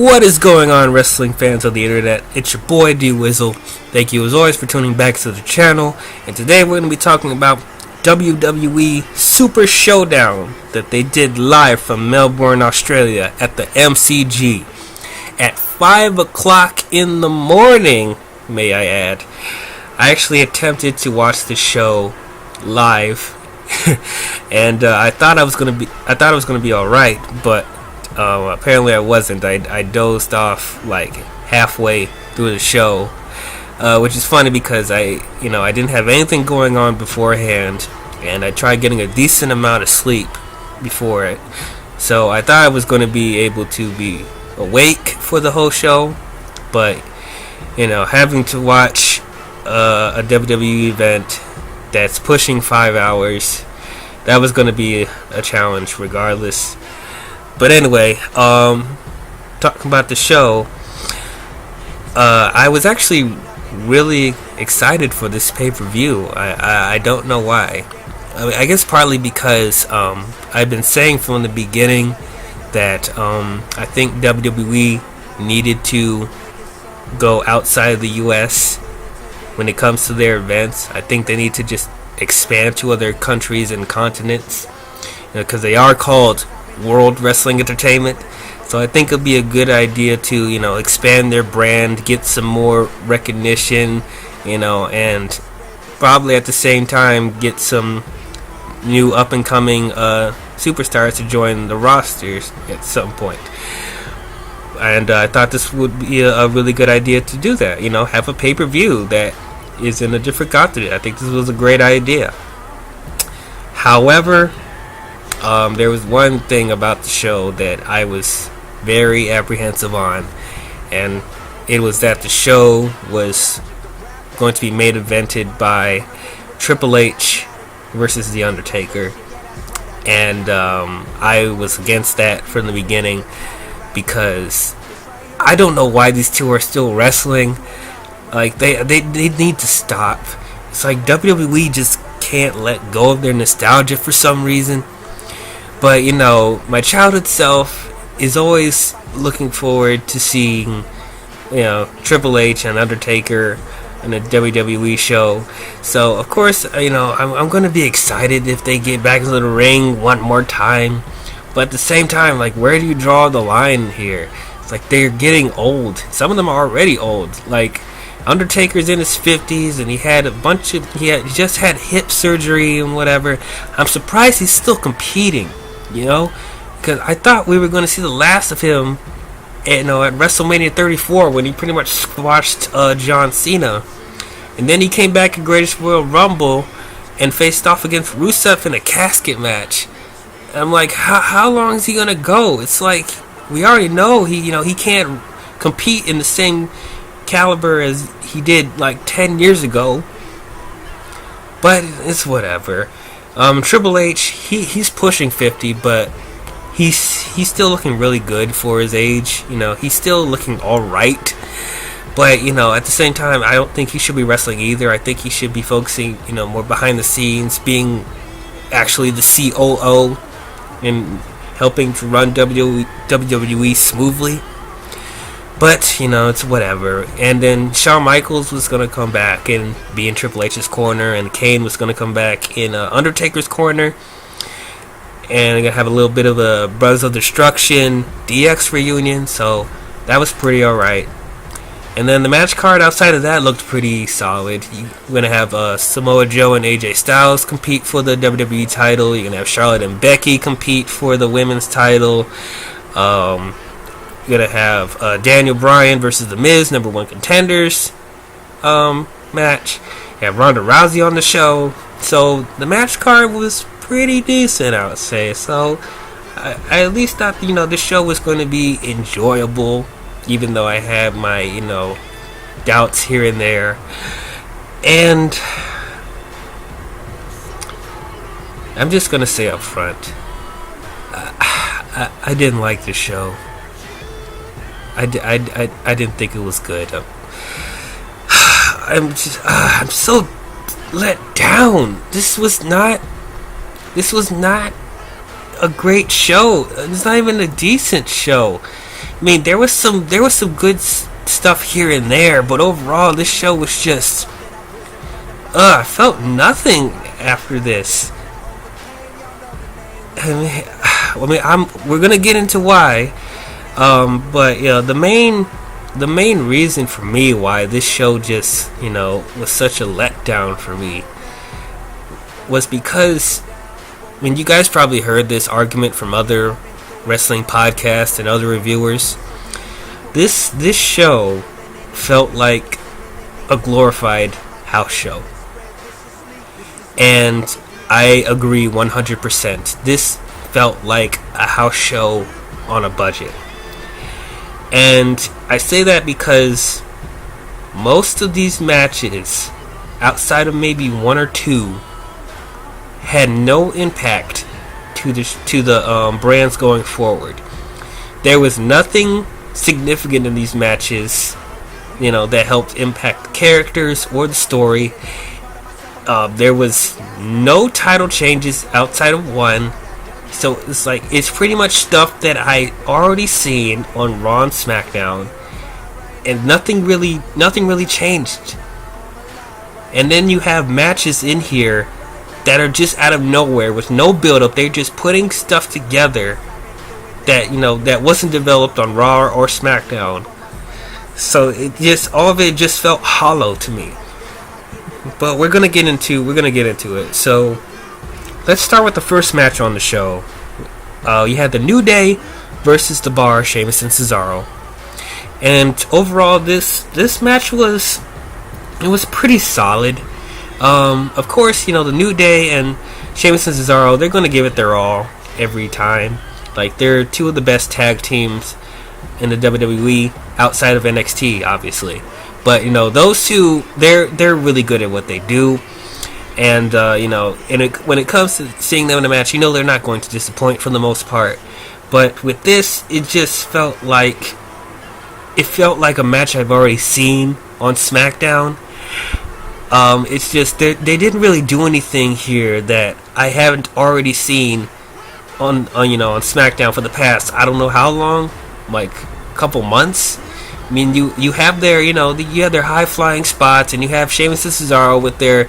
What is going on, wrestling fans of the internet? It's your boy D-WIZZLE. Thank you as always for tuning back to the channel. And today we're going to be talking about WWE Super Showdown that they did live from Melbourne, Australia at the MCG at 5 o'clock in the morning, may I add. I actually attempted to watch the show live and I thought it was going to be all right, but apparently I wasn't. I dozed off like halfway through the show, which is funny because I didn't have anything going on beforehand, and I tried getting a decent amount of sleep before it. So I thought I was going to be able to be awake for the whole show, but having to watch a WWE event that's pushing 5 hours, that was going to be a challenge regardless. But anyway, talking about the show, I was actually really excited for this pay-per-view. I don't know why. I guess partly because I've been saying from the beginning that I think WWE needed to go outside of the US when it comes to their events. I think they need to just expand to other countries and continents, because they are called World Wrestling Entertainment. So I think it'd be a good idea to expand their brand, get some more recognition, and probably at the same time get some new up and coming superstars to join the rosters at some point. And I thought this would be a really good idea to do that. Have a pay-per-view that is in a different continent. I think this was a great idea. However, there was one thing about the show that I was very apprehensive on, and it was that the show was going to be main evented by Triple H versus The Undertaker, and I was against that from the beginning because I don't know why these two are still wrestling. Like they need to stop. It's like WWE just can't let go of their nostalgia for some reason. But my childhood self is always looking forward to seeing Triple H and Undertaker in a WWE show. So of course I'm going to be excited if they get back into the ring one more time. But at the same time, like, where do you draw the line here? It's like they're getting old. Some of them are already old. Like Undertaker's in his 50s, and he just had hip surgery and whatever. I'm surprised he's still competing, because I thought we were going to see the last of him at WrestleMania 34 when he pretty much squashed John Cena, and then he came back in Greatest Royal Rumble and faced off against Rusev in a casket match. And I'm like, how long is he going to go? It's like we already know he can't compete in the same caliber as he did like 10 years ago, but it's whatever. Triple H, he's pushing 50, but he's still looking really good for his age. He's still looking alright, but at the same time, I don't think he should be wrestling either. I think he should be focusing more behind the scenes, being actually the COO and helping to run WWE smoothly. But, it's whatever. And then Shawn Michaels was going to come back and be in Triple H's corner, and Kane was going to come back in Undertaker's corner. And going to have a little bit of a Brothers of Destruction DX reunion, so that was pretty alright. And then the match card outside of that looked pretty solid. You're going to have Samoa Joe and AJ Styles compete for the WWE title. You're going to have Charlotte and Becky compete for the women's title. You're going to have Daniel Bryan versus The Miz, number one contenders match. You have Ronda Rousey on the show. So the match card was pretty decent, I would say. So I at least thought, this show was going to be enjoyable, even though I had my, doubts here and there. And I'm just going to say up front, I didn't like the show. I didn't think it was good. I'm so let down. This was not a great show. It's not even a decent show. I mean, there was some good stuff here and there, but overall, this show was just, I felt nothing after this. We're gonna get into why, but the main reason for me why this show just, was such a letdown for me was because, you guys probably heard this argument from other wrestling podcasts and other reviewers. This show felt like a glorified house show, and I agree 100%. This felt like a house show on a budget. And I say that because most of these matches, outside of maybe one or two, had no impact to the brands going forward. There was nothing significant in these matches, that helped impact the characters or the story. There was no title changes outside of one. So it's pretty much stuff that I already seen on Raw and SmackDown, and nothing really changed. And then you have matches in here that are just out of nowhere with no build up. They're just putting stuff together that that wasn't developed on Raw or SmackDown. So all of it just felt hollow to me. But we're gonna get into it. So let's start with the first match on the show. You had the New Day versus The Bar, Sheamus and Cesaro. And overall, this match was pretty solid. Of course, the New Day and Sheamus and Cesaro, they're going to give it their all every time. Like, they're two of the best tag teams in the WWE outside of NXT, obviously. But those two, they're really good at what they do. And when it comes to seeing them in a match, they're not going to disappoint for the most part. But with this, it just felt like a match I've already seen on SmackDown. It's just they didn't really do anything here that I haven't already seen on SmackDown for the past, I don't know how long, like a couple months. I mean, you have their you have their high flying spots, and you have Sheamus and Cesaro with their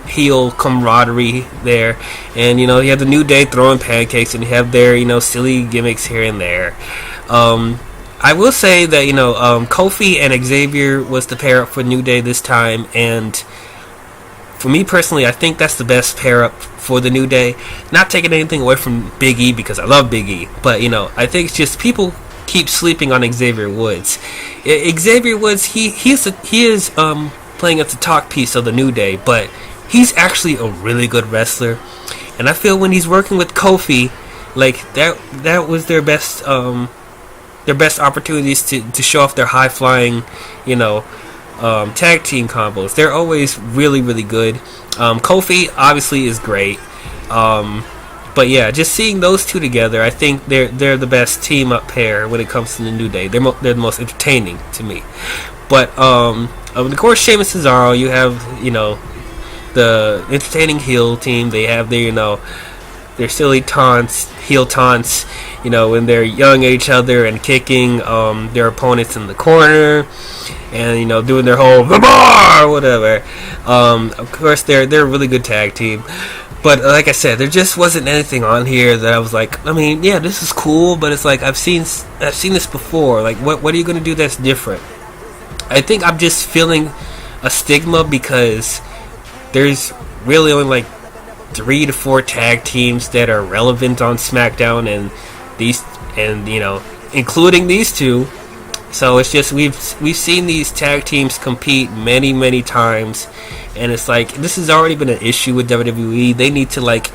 heel camaraderie there, and you have the New Day throwing pancakes, and you have their silly gimmicks here and there. I will say that Kofi and Xavier was the pair up for New Day this time, and for me personally, I think that's the best pair up for the New Day. Not taking anything away from Big E, because I love Big E, but I think it's just people keep sleeping on Xavier Woods. Xavier Woods, he is playing as the talk piece of the New Day, but he's actually a really good wrestler, and I feel when he's working with Kofi, like that was their best opportunities to show off their high flying tag team combos. They're always really, really good. Kofi obviously is great, but yeah, just seeing those two together, I think they're the best team up pair when it comes to the New Day. They're the most entertaining to me. But of course, Sheamus and Cesaro, you have the entertaining heel team. They have their silly taunts, heel taunts, when they're yelling at each other and kicking their opponents in the corner, and doing their whole "the bar" or whatever. Of course, they're a really good tag team. But like I said, there just wasn't anything on here that I was like, I mean, yeah, this is cool, but it's like I've seen this before. Like, what are you gonna do that's different? I think I'm just feeling a stigma because there's really only like 3 to 4 tag teams that are relevant on SmackDown, and including these two. So it's just we've seen these tag teams compete many times, and it's like this has already been an issue with WWE. They need to like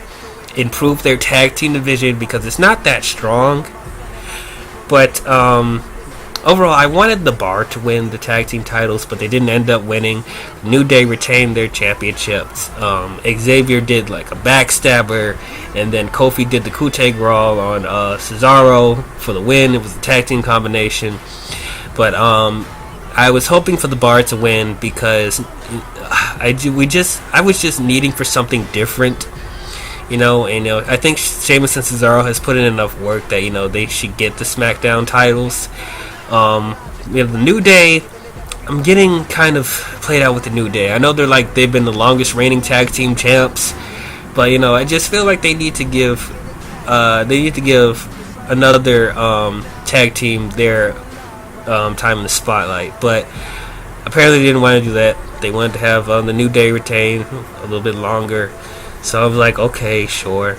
improve their tag team division because it's not that strong. But overall, I wanted the Bar to win the tag team titles, but they didn't end up winning. New Day retained their championships. Xavier did like a backstabber, and then Kofi did the coup de grace on Cesaro for the win. It was a tag team combination. But I was hoping for the Bar to win because I was just needing for something different. And I think Sheamus and Cesaro has put in enough work that they should get the SmackDown titles. The New Day, I'm getting kind of played out with the New Day. I know they've been the longest reigning tag team champs, but I just feel like they need to give another tag team their time in the spotlight. But apparently they didn't want to do that. They wanted to have the New Day retain a little bit longer. So I was like, okay, sure.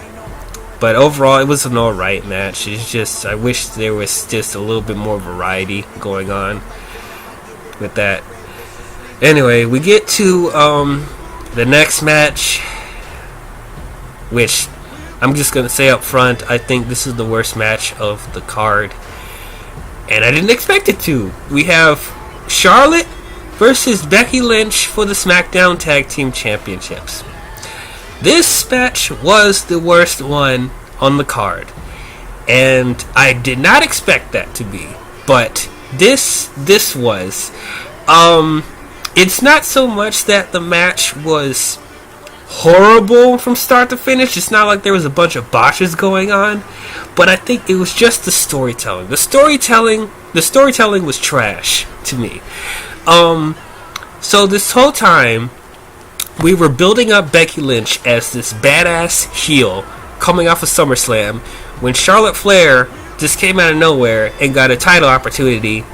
But overall, it was an alright match. It's just, I wish there was just a little bit more variety going on with that. Anyway, we get to the next match, which I'm just going to say up front, I think this is the worst match of the card. And I didn't expect it to. We have Charlotte versus Becky Lynch for the SmackDown Tag Team Championships. This match was the worst one on the card, and I did not expect that to be, but this was. It's not so much that the match was horrible from start to finish. It's not like there was a bunch of botches going on, but I think it was just the storytelling. The storytelling was trash to me. So this whole time, we were building up Becky Lynch as this badass heel coming off of SummerSlam when Charlotte Flair just came out of nowhere and got a title opportunity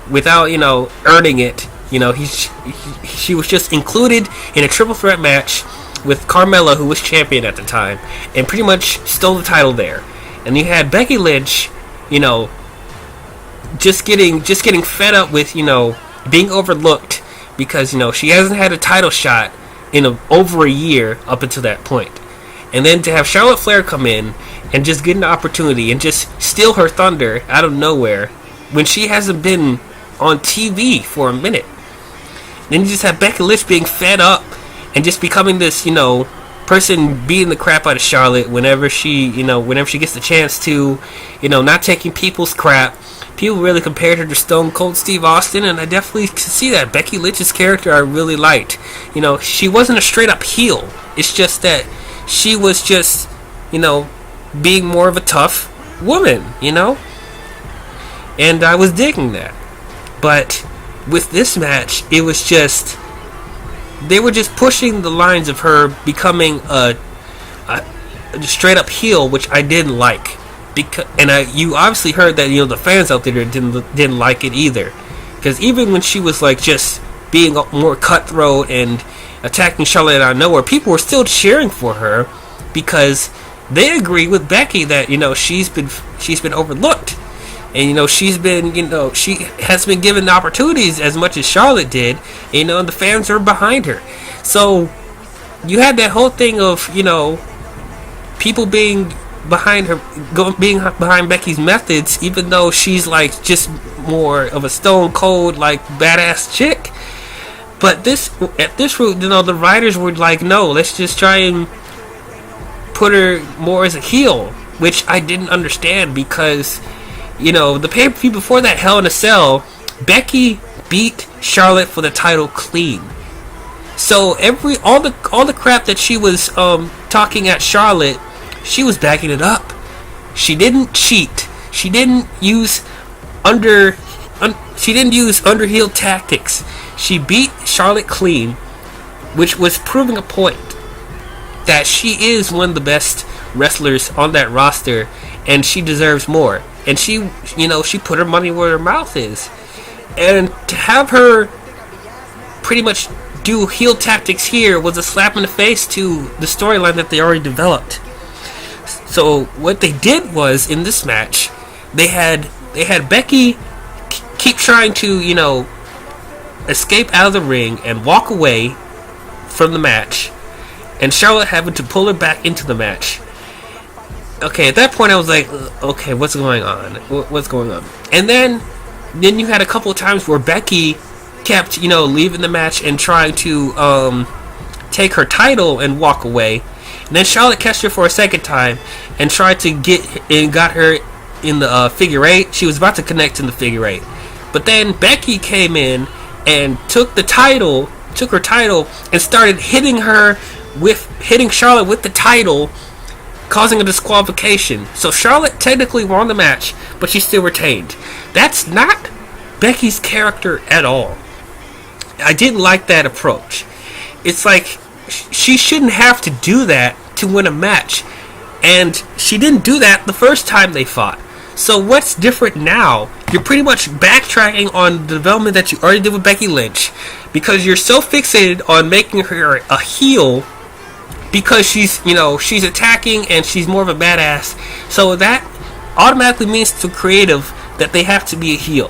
without, earning it. She was just included in a triple threat match with Carmella, who was champion at the time, and pretty much stole the title there. And you had Becky Lynch, just getting fed up with, being overlooked because, she hasn't had a title shot in over a year up until that point. And then to have Charlotte Flair come in and just get an opportunity and just steal her thunder out of nowhere when she hasn't been on TV for a minute. Then you just have Becky Lynch being fed up and just becoming this, person beating the crap out of Charlotte whenever she gets the chance to, not taking people's crap. People really compared her to Stone Cold Steve Austin, and I definitely could see that. Becky Lynch's character I really liked. She wasn't a straight up heel. It's just that she was just, being more of a tough woman, And I was digging that. But with this match, it was just, they were just pushing the lines of her becoming a straight up heel, which I didn't like. You obviously heard that the fans out there didn't like it either, because even when she was just being more cutthroat and attacking Charlotte out of nowhere, people were still cheering for her because they agree with Becky that she's been overlooked, and she's been she has been given opportunities as much as Charlotte did, and the fans are behind her. So you had that whole thing of people being behind her, being behind Becky's methods, even though she's just more of a stone cold badass chick. But at this route, the writers were like, no, let's just try and put her more as a heel, which I didn't understand because the pay-per-view before that, Hell in a Cell, Becky beat Charlotte for the title clean. So all the crap that she was talking at Charlotte, she was backing it up. She didn't cheat. She didn't use underheel tactics. She beat Charlotte clean, which was proving a point that she is one of the best wrestlers on that roster, and she deserves more. And she put her money where her mouth is. And to have her pretty much do heel tactics here was a slap in the face to the storyline that they already developed. So what they did was, in this match, they had Becky keep trying to, escape out of the ring and walk away from the match, and Charlotte having to pull her back into the match. Okay, at that point I was like, okay, what's going on? What's going on? And then you had a couple of times where Becky kept, leaving the match and trying to take her title and walk away. And then Charlotte catched her for a second time and tried to got her in the figure eight. She was about to connect in the figure eight, but then Becky came in and took her title and started hitting her with hitting Charlotte with the title, causing a disqualification. So Charlotte technically won the match, but she still retained. That's not Becky's character at all. I didn't like that approach. It's like she shouldn't have to do that to win a match, and she didn't do that the first time they fought. So what's different now? You're pretty much backtracking on the development that you already did with Becky Lynch, because you're so fixated on making her a heel because she's attacking and she's more of a badass. So that automatically means to creative that they have to be a heel.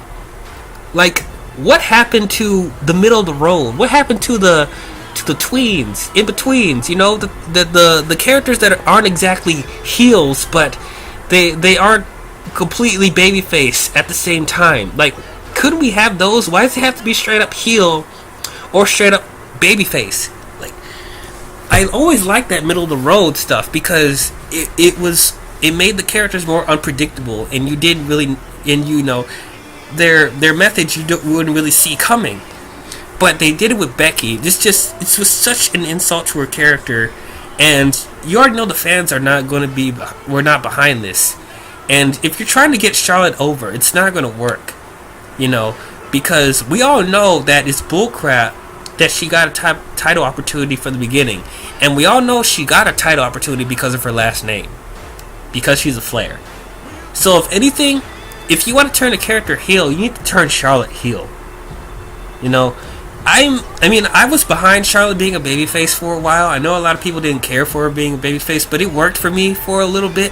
Like, what happened to the middle of the road? What happened to the tweens, in betweens? The characters that aren't exactly heels, but they aren't completely babyface at the same time. Like, could we have those? Why does it have to be straight up heel or straight up babyface? Like, I always liked that middle of the road stuff because it made the characters more unpredictable, and you didn't really, and their methods you wouldn't really see coming. But they did it with Becky. This was such an insult to her character, and you already know the fans we're not behind this. And if you're trying to get Charlotte over, it's not going to work, because we all know that it's bullcrap that she got a title opportunity from the beginning, and we all know she got a title opportunity because of her last name, because she's a Flair. So if anything, if you want to turn a character heel, you need to turn Charlotte heel. I was behind Charlotte being a babyface for a while. I know a lot of people didn't care for her being a babyface, but it worked for me for a little bit.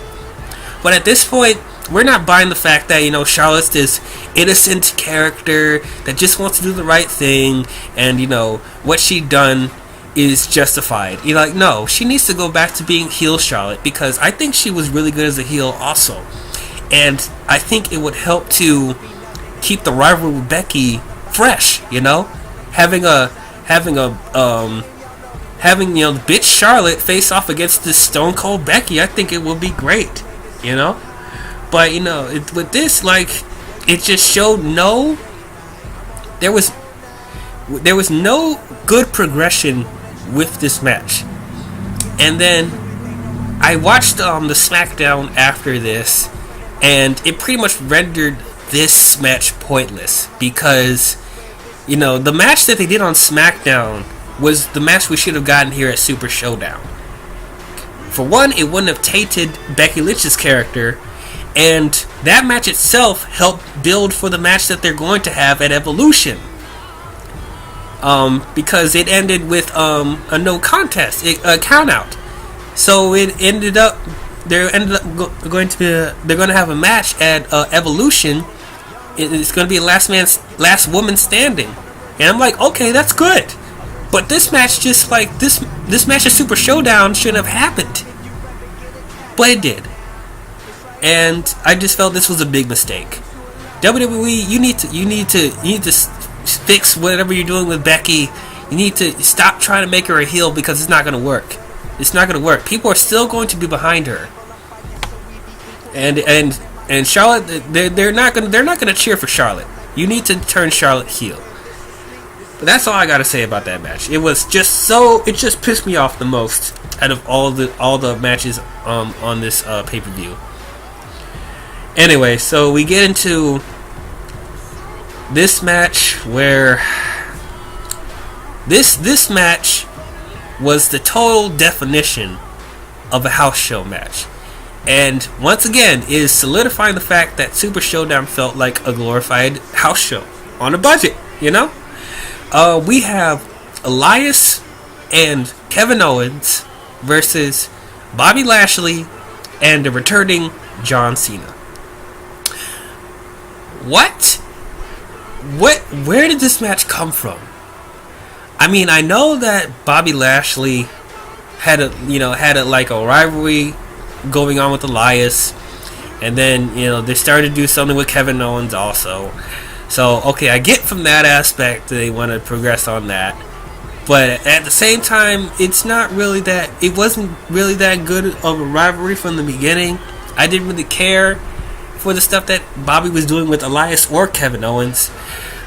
But at this point, we're not buying the fact that, Charlotte's this innocent character that just wants to do the right thing, and, what she done is justified. No, she needs to go back to being heel Charlotte, because I think she was really good as a heel also. And I think it would help to keep the rivalry with Becky fresh, having the bitch Charlotte face off against this Stone Cold Becky. I think it would be great, But with this, it just showed there was no good progression with this match. And then I watched the SmackDown after this, and it pretty much rendered this match pointless, because the match that they did on SmackDown was the match we should have gotten here at Super Showdown. For one, it wouldn't have tainted Becky Lynch's character, and that match itself helped build for the match that they're going to have at Evolution, because it ended with a no contest, a count out. So it ended up they're going to have a match at Evolution. It's going to be last woman standing, and I'm like, okay, that's good. But this match, this match at Super Showdown shouldn't have happened, but it did, and I just felt this was a big mistake. WWE, you need to fix whatever you're doing with Becky. You need to stop trying to make her a heel, because it's not going to work. It's not going to work. People are still going to be behind her, and Charlotte, they're not going to cheer for Charlotte. You need to turn Charlotte heel. But that's all I got to say about that match. It just pissed me off the most out of all the matches on this pay-per-view. Anyway, so we get into this match where this match was the total definition of a house show match. And once again, it is solidifying the fact that Super Showdown felt like a glorified house show on a budget, We have Elias and Kevin Owens versus Bobby Lashley and the returning John Cena. Where did this match come from? I mean, I know that Bobby Lashley had a rivalry going on with Elias, and then they started to do something with Kevin Owens also. So okay, I get from that aspect they want to progress on that, but at the same time, it wasn't really that good of a rivalry from the beginning. I didn't really care for the stuff that Bobby was doing with Elias or Kevin Owens,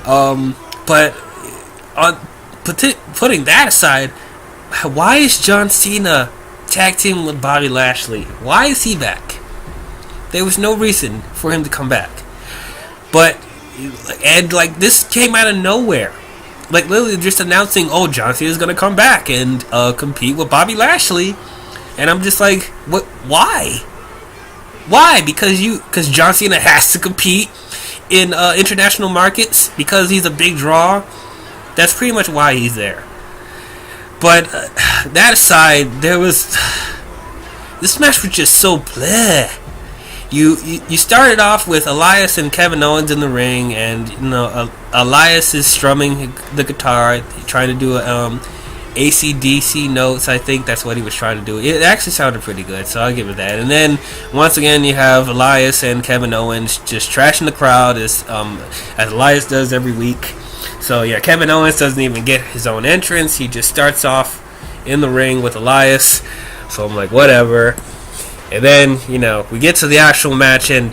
but on putting that aside, why is John Cena tag team with Bobby Lashley? Why is he back? There was no reason for him to come back. But, and like, this came out of nowhere. Like, literally just announcing, oh, John Cena's gonna come back and compete with Bobby Lashley. And I'm just like, what? Why? Why? Because John Cena has to compete in international markets because he's a big draw. That's pretty much why he's there. But that aside, this match was just so bleh. You started off with Elias and Kevin Owens in the ring, and Elias is strumming the guitar, trying to do AC/DC notes. I think that's what he was trying to do. It actually sounded pretty good, so I'll give it that. And then once again, you have Elias and Kevin Owens just trashing the crowd as Elias does every week. So yeah, Kevin Owens doesn't even get his own entrance. He just starts off in the ring with Elias. So I'm like, whatever. And then, we get to the actual match, and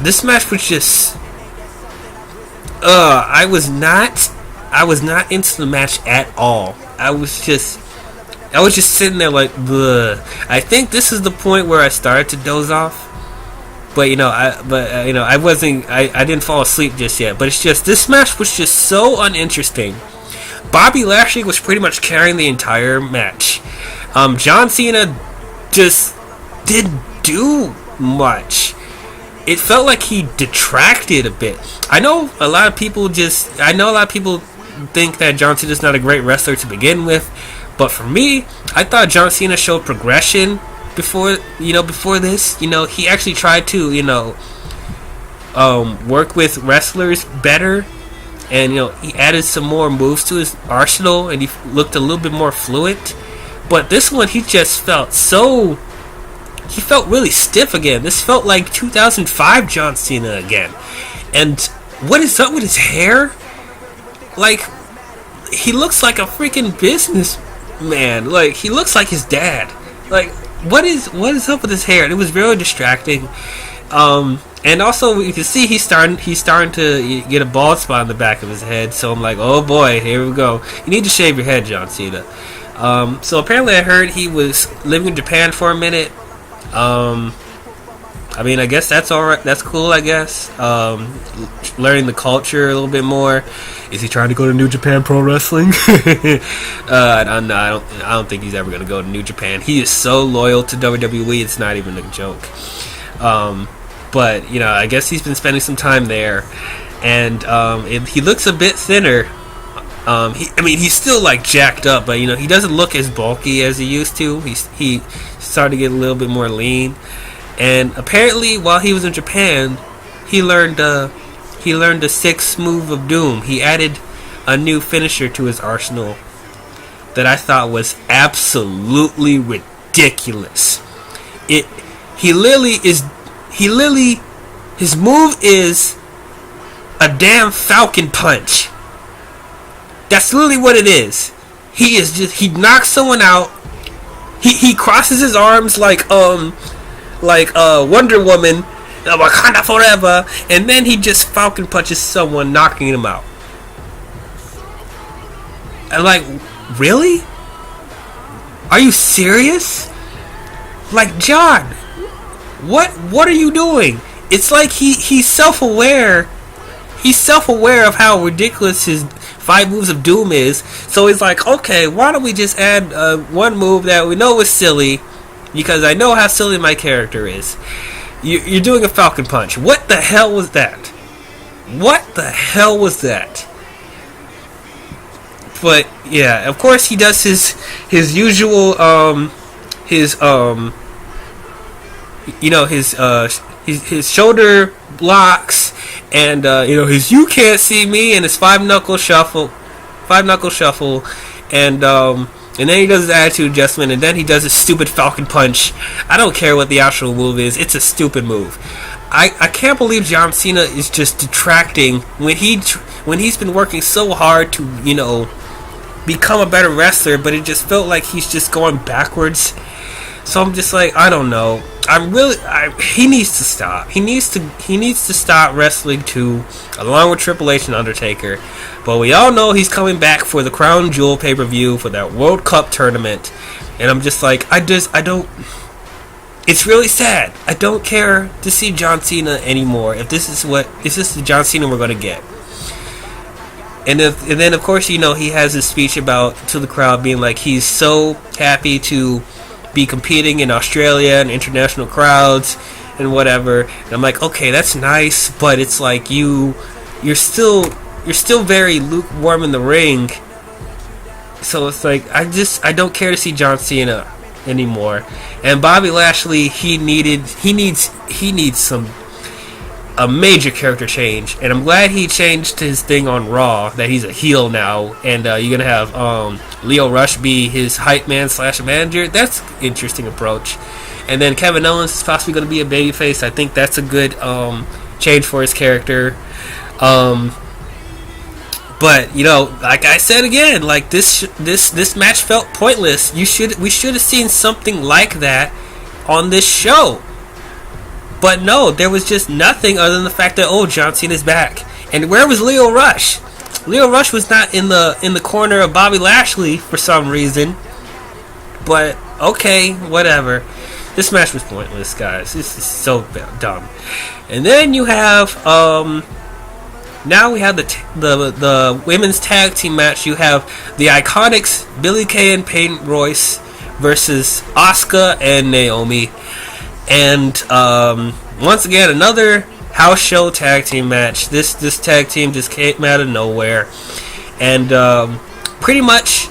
this match was just I was not into the match at all. I was just sitting there like, bleh. I think this is the point where I started to doze off. But I wasn't. I didn't fall asleep just yet. But it's just, this match was just so uninteresting. Bobby Lashley was pretty much carrying the entire match. John Cena just didn't do much. It felt like he detracted a bit. I know a lot of people think that John Cena's not a great wrestler to begin with, but for me, I thought John Cena showed progression before this. He actually tried to work with wrestlers better, and he added some more moves to his arsenal, and he looked a little bit more fluent. But this one, he just felt really stiff again. This felt like 2005 John Cena again. And what is up with his hair? Like, he looks like a freaking businessman. Like, he looks like his dad. Like, what is up with his hair? And it was very distracting. And also, you can see he's starting to get a bald spot on the back of his head. So I'm like, oh boy, here we go. You need to shave your head, John Cena. So apparently I heard he was living in Japan for a minute. I guess that's alright. That's cool, I guess. Learning the culture a little bit more. Is he trying to go to New Japan Pro Wrestling? I don't think he's ever going to go to New Japan. He is so loyal to WWE, it's not even a joke. But, I guess he's been spending some time there. And he looks a bit thinner. He's still like jacked up, but he doesn't look as bulky as he used to. He started to get a little bit more lean, and apparently, while he was in Japan, he learned the 6 move of doom. He added a new finisher to his arsenal that I thought was absolutely ridiculous. His move is a damn Falcon Punch. That's literally what it is. He knocks someone out. He crosses his arms like Wonder Woman, Wakanda forever, and then he just Falcon punches someone, knocking him out. I'm like, really? Are you serious? Like, John, what are you doing? It's like he's self-aware. He's self-aware of how ridiculous his 5 moves of doom is. So he's like, okay, why don't we just add one move that we know is silly, because I know how silly my character is. You're doing a Falcon Punch. What the hell was that? What the hell was that? But yeah, of course he does his usual his shoulder blocks, and his "you can't see me" and his five knuckle shuffle, and then he does his attitude adjustment, and then he does his stupid Falcon Punch. I don't care what the actual move is; it's a stupid move. I can't believe John Cena is just detracting when he's been working so hard to become a better wrestler, but it just felt like he's just going backwards. So I'm just like, I don't know. he needs to stop. He needs to stop wrestling too, along with Triple H and Undertaker. But we all know he's coming back for the Crown Jewel pay-per-view for that World Cup tournament, and I'm just like, I don't. It's really sad. I don't care to see John Cena anymore. If this is the John Cena we're gonna get. And then of course, he has his speech to the crowd, being like he's so happy to be competing in Australia and international crowds and whatever. And I'm like, okay, that's nice, but it's like you're still very lukewarm in the ring. So it's like I don't care to see John Cena anymore. And Bobby Lashley, he needs a major character change, and I'm glad he changed his thing on Raw, that he's a heel now, and you're gonna have Leo Rush be his hype man / manager. That's an interesting approach. And then Kevin Owens is possibly gonna be a babyface. I think that's a good change for his character. But like I said again, like this match felt pointless. We should have seen something like that on this show. But no, there was just nothing other than the fact that John Cena's back. And where was Leo Rush? Leo Rush was not in the corner of Bobby Lashley for some reason. But okay, whatever. This match was pointless, guys. This is so dumb. And then you have now we have the women's tag team match. You have the Iconics, Billie Kay and Peyton Royce versus Asuka and Naomi. And once again, another house show tag team match. This tag team just came out of nowhere, and pretty much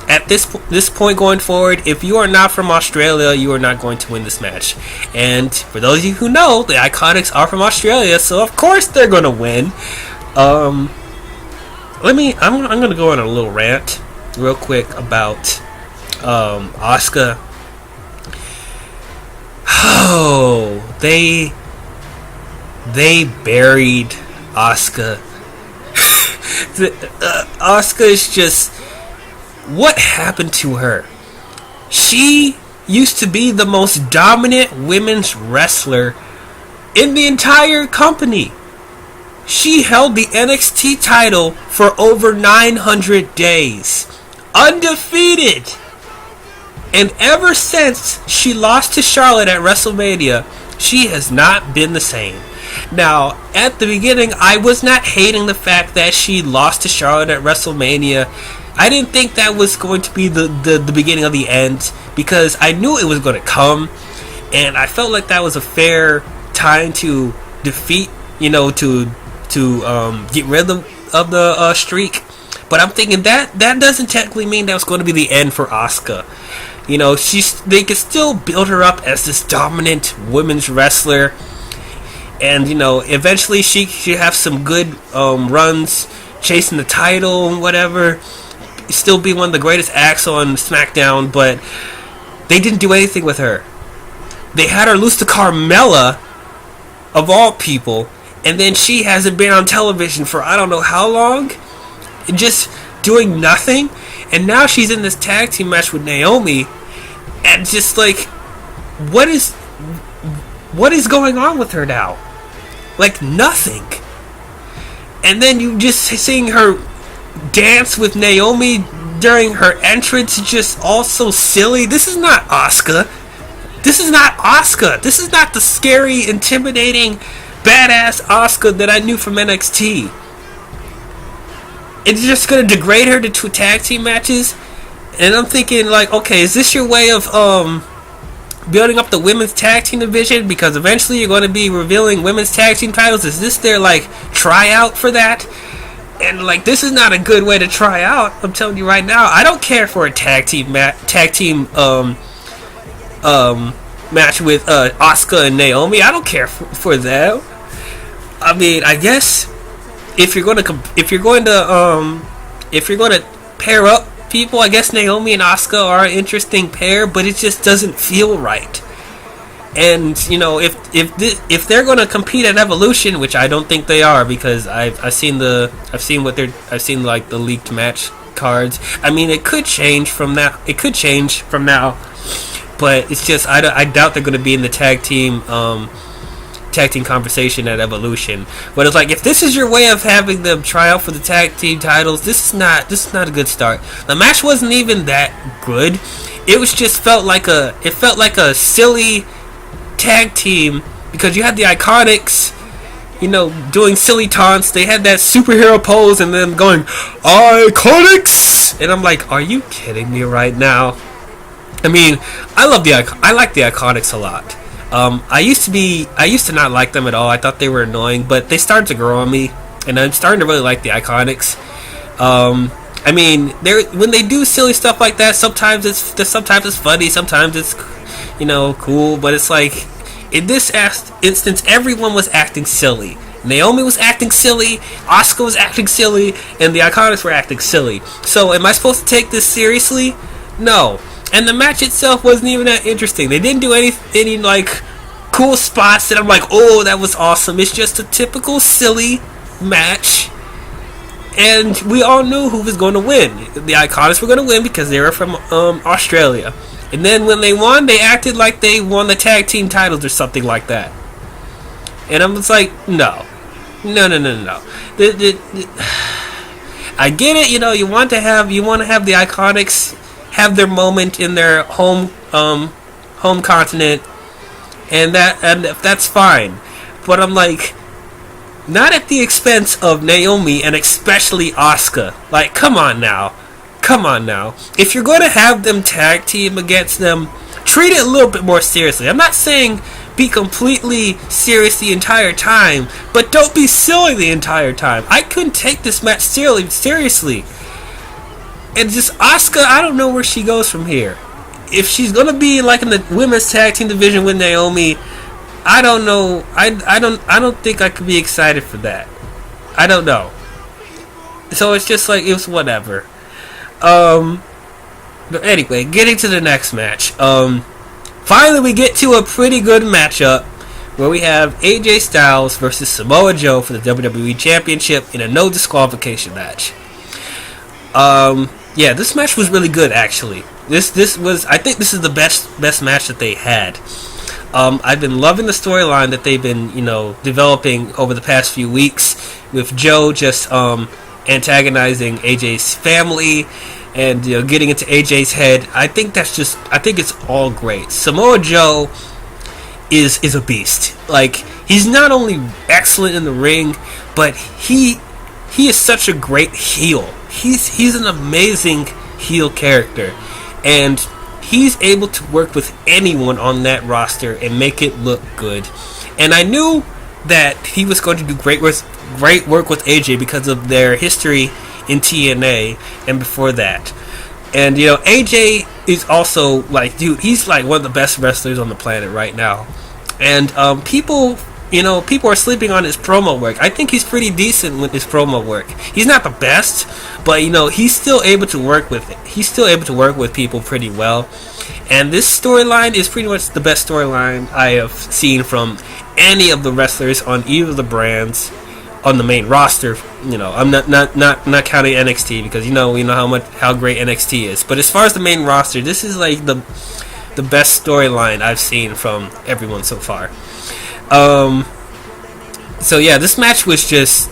at this point going forward, if you are not from Australia, you are not going to win this match. And for those of you who know, the Iconics are from Australia, so of course they're going to win. I'm going to go on a little rant real quick about Asuka. Oh, they buried Asuka. Asuka is just, what happened to her? She used to be the most dominant women's wrestler in the entire company. She held the NXT title for over 900 days, undefeated. And ever since she lost to Charlotte at WrestleMania, she has not been the same. Now, at the beginning, I was not hating the fact that she lost to Charlotte at WrestleMania. I didn't think that was going to be the beginning of the end, because I knew it was going to come, and I felt like that was a fair time to defeat, to get rid of the streak. But I'm thinking that doesn't technically mean that was going to be the end for Asuka. They could still build her up as this dominant women's wrestler, and eventually she have some good runs chasing the title and whatever, still be one of the greatest acts on SmackDown. But they didn't do anything with her. They had her lose to Carmella, of all people, and then she hasn't been on television for I don't know how long, just doing nothing. And now she's in this tag team match with Naomi, and just like, what is going on with her now? Like, nothing. And then you just seeing her dance with Naomi during her entrance, just all so silly. This is not Asuka. This is not Asuka. This is not the scary, intimidating, badass Asuka that I knew from NXT. It's just going to degrade her to 2 tag team matches. And I'm thinking, like, okay, is this your way of building up the women's tag team division? Because eventually you're going to be revealing women's tag team titles. Is this their, like, tryout for that? And, like, this is not a good way to try out. I'm telling you right now. I don't care for a tag team match with Asuka and Naomi. I don't care for them. I mean, I guess if you're going to pair up people, I guess Naomi and Asuka are an interesting pair, but it just doesn't feel right. And if they're going to compete at Evolution, which I don't think they are, because I've seen the leaked match cards. I mean, it could change from now. but it's just I doubt they're going to be in the tag team conversation at Evolution. But it's like, if this is your way of having them try out for the tag team titles, this is not a good start. The match wasn't even that good. It was just felt like a silly tag team, because you had the Iconics, doing silly taunts. They had that superhero pose and then going Iconics, and I'm like, are you kidding me right now? I mean, I like the Iconics a lot. I used to not like them at all. I thought they were annoying, but they started to grow on me, and I'm starting to really like the Iconics. I mean, when they do silly stuff like that, sometimes it's funny, sometimes it's cool, but it's like, in this instance, everyone was acting silly. Naomi was acting silly, Asuka was acting silly, and the Iconics were acting silly. So, am I supposed to take this seriously? No. And the match itself wasn't even that interesting. They didn't do any like cool spots that I'm like, oh, that was awesome. It's just a typical silly match, and we all knew who was going to win. The Iconics were going to win because they were from Australia. And then when they won, they acted like they won the tag team titles or something like that. And I'm just like, no. I get it, you want to have the Iconics have their moment in their home continent, and that's fine. But I'm like, not at the expense of Naomi and especially Asuka. Like, come on now. If you're going to have them tag team against them, treat it a little bit more seriously. I'm not saying be completely serious the entire time, but don't be silly the entire time. I couldn't take this match seriously. And just Asuka, I don't know where she goes from here. If she's going to be like in the women's tag team division with Naomi, I don't know. I don't think I could be excited for that. I don't know. So it's just like, it was whatever. But anyway, getting to the next match. Finally we get to a pretty good matchup where we have AJ Styles versus Samoa Joe for the WWE Championship in a no disqualification match. Yeah, this match was really good, actually. I think this is the best match that they had. I've been loving the storyline that they've been, developing over the past few weeks, with Joe just antagonizing AJ's family and getting into AJ's head. I think it's all great. Samoa Joe is a beast. Like, he's not only excellent in the ring, but he is such a great heel. He's an amazing heel character, and he's able to work with anyone on that roster and make it look good. And I knew that he was going to do great work with AJ because of their history in TNA and before that. And AJ is also like, dude, he's like one of the best wrestlers on the planet right now. And people are sleeping on his promo work. I think he's pretty decent with his promo work. He's not the best, but he's still able to work with it. He's still able to work with people pretty well. And this storyline is pretty much the best storyline I have seen from any of the wrestlers on either of the brands on the main roster. I'm not counting NXT, because we know how great NXT is. But as far as the main roster, this is like the best storyline I've seen from everyone so far. So yeah, this match was just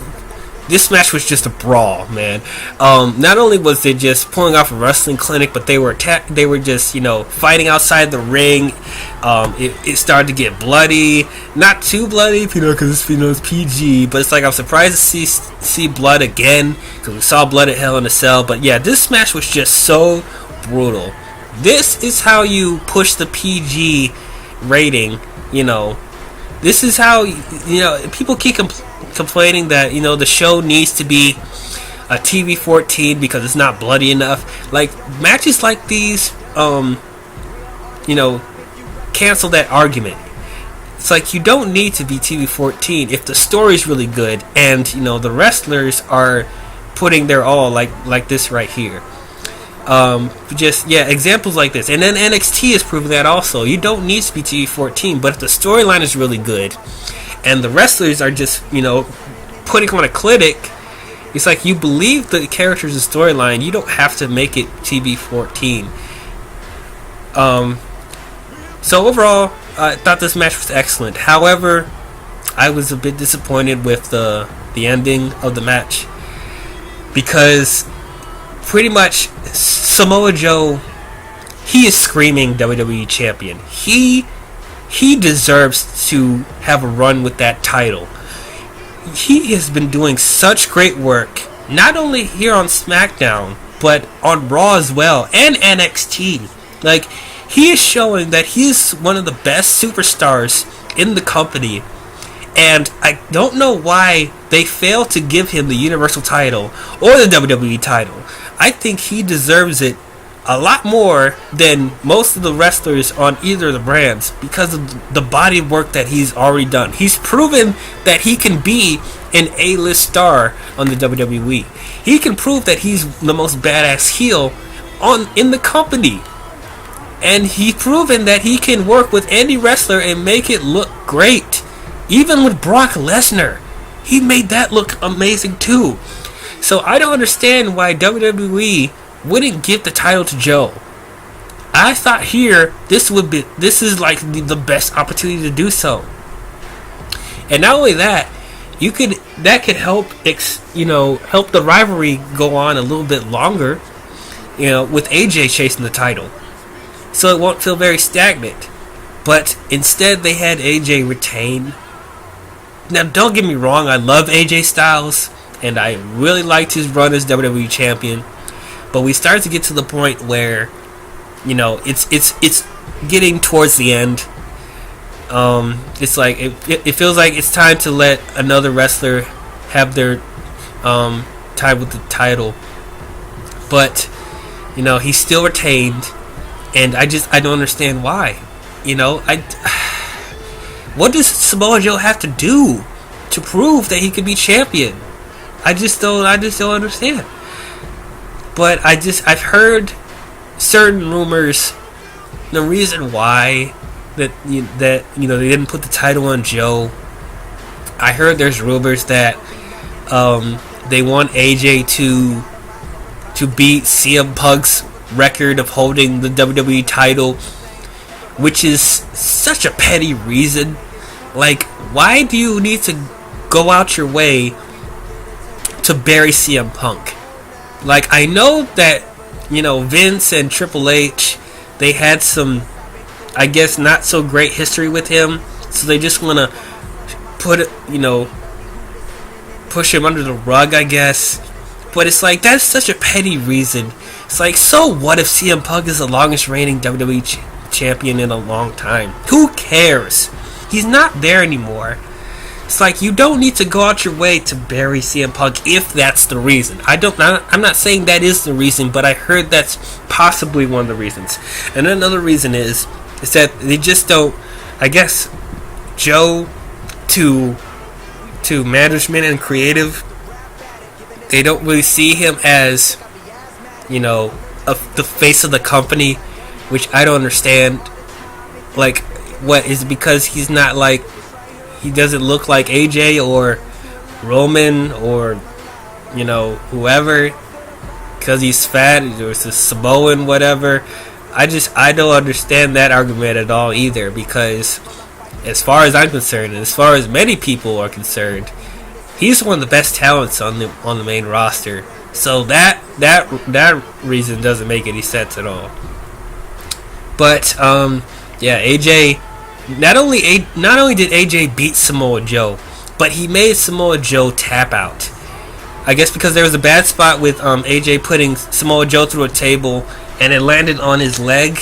a brawl, man. Not only was they just pulling off a wrestling clinic, but they were just fighting outside the ring. It started to get bloody, not too bloody, because it's PG. But it's like, I'm surprised to see blood again, because we saw blood at Hell in a Cell. But yeah, this match was just so brutal. This is how you push the PG rating. This is how people keep complaining that the show needs to be a TV-14 because it's not bloody enough. Like, matches like these, cancel that argument. It's like, you don't need to be TV-14 if the story's really good and the wrestlers are putting their all, like this right here. Examples like this. And then NXT has proven that also. You don't need to be TV-14, but if the storyline is really good and the wrestlers are just, putting on a clinic, it's like, you believe the characters and storyline, you don't have to make it TV-14. So overall, I thought this match was excellent. However, I was a bit disappointed with the ending of the match, because pretty much Samoa Joe, he is screaming WWE champion. He deserves to have a run with that title. He has been doing such great work, not only here on SmackDown, but on Raw as well, and NXT. Like, he is showing that he's one of the best superstars in the company, and I don't know why they fail to give him the Universal title or the WWE title. I think he deserves it a lot more than most of the wrestlers on either of the brands, because of the body of work that he's already done. He's proven that he can be an A-list star on the WWE. He can prove that he's the most badass heel in the company. And he's proven that he can work with any wrestler and make it look great. Even with Brock Lesnar, he made that look amazing too. So I don't understand why WWE wouldn't give the title to Joe. I thought here this is like the best opportunity to do so. And not only that, that could help help the rivalry go on a little bit longer, with AJ chasing the title, so it won't feel very stagnant. But instead they had AJ retain. Now don't get me wrong, I love AJ Styles and I really liked his run as WWE champion. But we start to get to the point where, it's getting towards the end. It's like it feels like it's time to let another wrestler have their time with the title. But he's still retained, and I don't understand why. What does Samoa Joe have to do to prove that he could be champion? I just don't understand. But I've heard certain rumors. The reason why that they didn't put the title on Joe. I heard there's rumors that they want AJ to beat CM Punk's record of holding the WWE title, which is such a petty reason. Like, why do you need to go out your way to bury CM Punk? Like, I know that, Vince and Triple H, they had some, I guess, not so great history with him, so they just want to push him under the rug, I guess. But it's like, that's such a petty reason. It's like, so what if CM Punk is the longest reigning WWE champion in a long time? Who cares? He's not there anymore. It's like, you don't need to go out your way to bury CM Punk if that's the reason. I'm not saying that is the reason, but I heard that's possibly one of the reasons. And another reason is that they just don't, I guess, Joe to management and creative, they don't really see him as, the face of the company, which I don't understand. Like, what is it, because he's not like, he doesn't look like AJ or Roman or whoever, because he's fat or it's a Samoan, whatever. I don't understand that argument at all either, because as far as I'm concerned, and as far as many people are concerned, he's one of the best talents on the main roster. So that reason doesn't make any sense at all. But AJ, not only did AJ beat Samoa Joe, but he made Samoa Joe tap out. I guess because there was a bad spot with AJ putting Samoa Joe through a table, and it landed on his leg.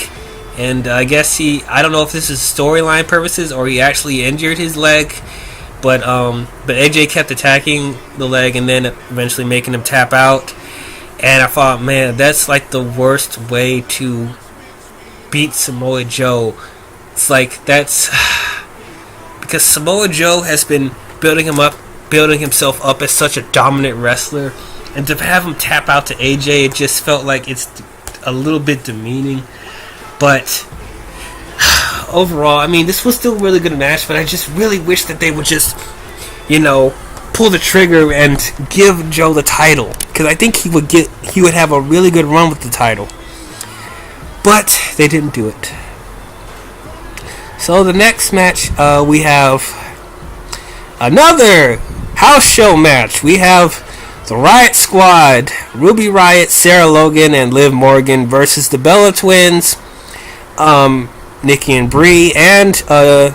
And I guess I don't know if this is storyline purposes or he actually injured his leg. But AJ kept attacking the leg and then eventually making him tap out. And I thought, man, that's like the worst way to beat Samoa Joe. It's like, that's because Samoa Joe has been building himself up as such a dominant wrestler, and to have him tap out to AJ, it just felt like it's a little bit demeaning. But overall, I mean, this was still a really good match, but I just really wish that they would just, pull the trigger and give Joe the title, because I think he would have a really good run with the title. But they didn't do it. So the next match, we have another house show match. We have the Riot Squad, Ruby Riott, Sarah Logan, and Liv Morgan versus the Bella Twins, Nikki and Brie, and the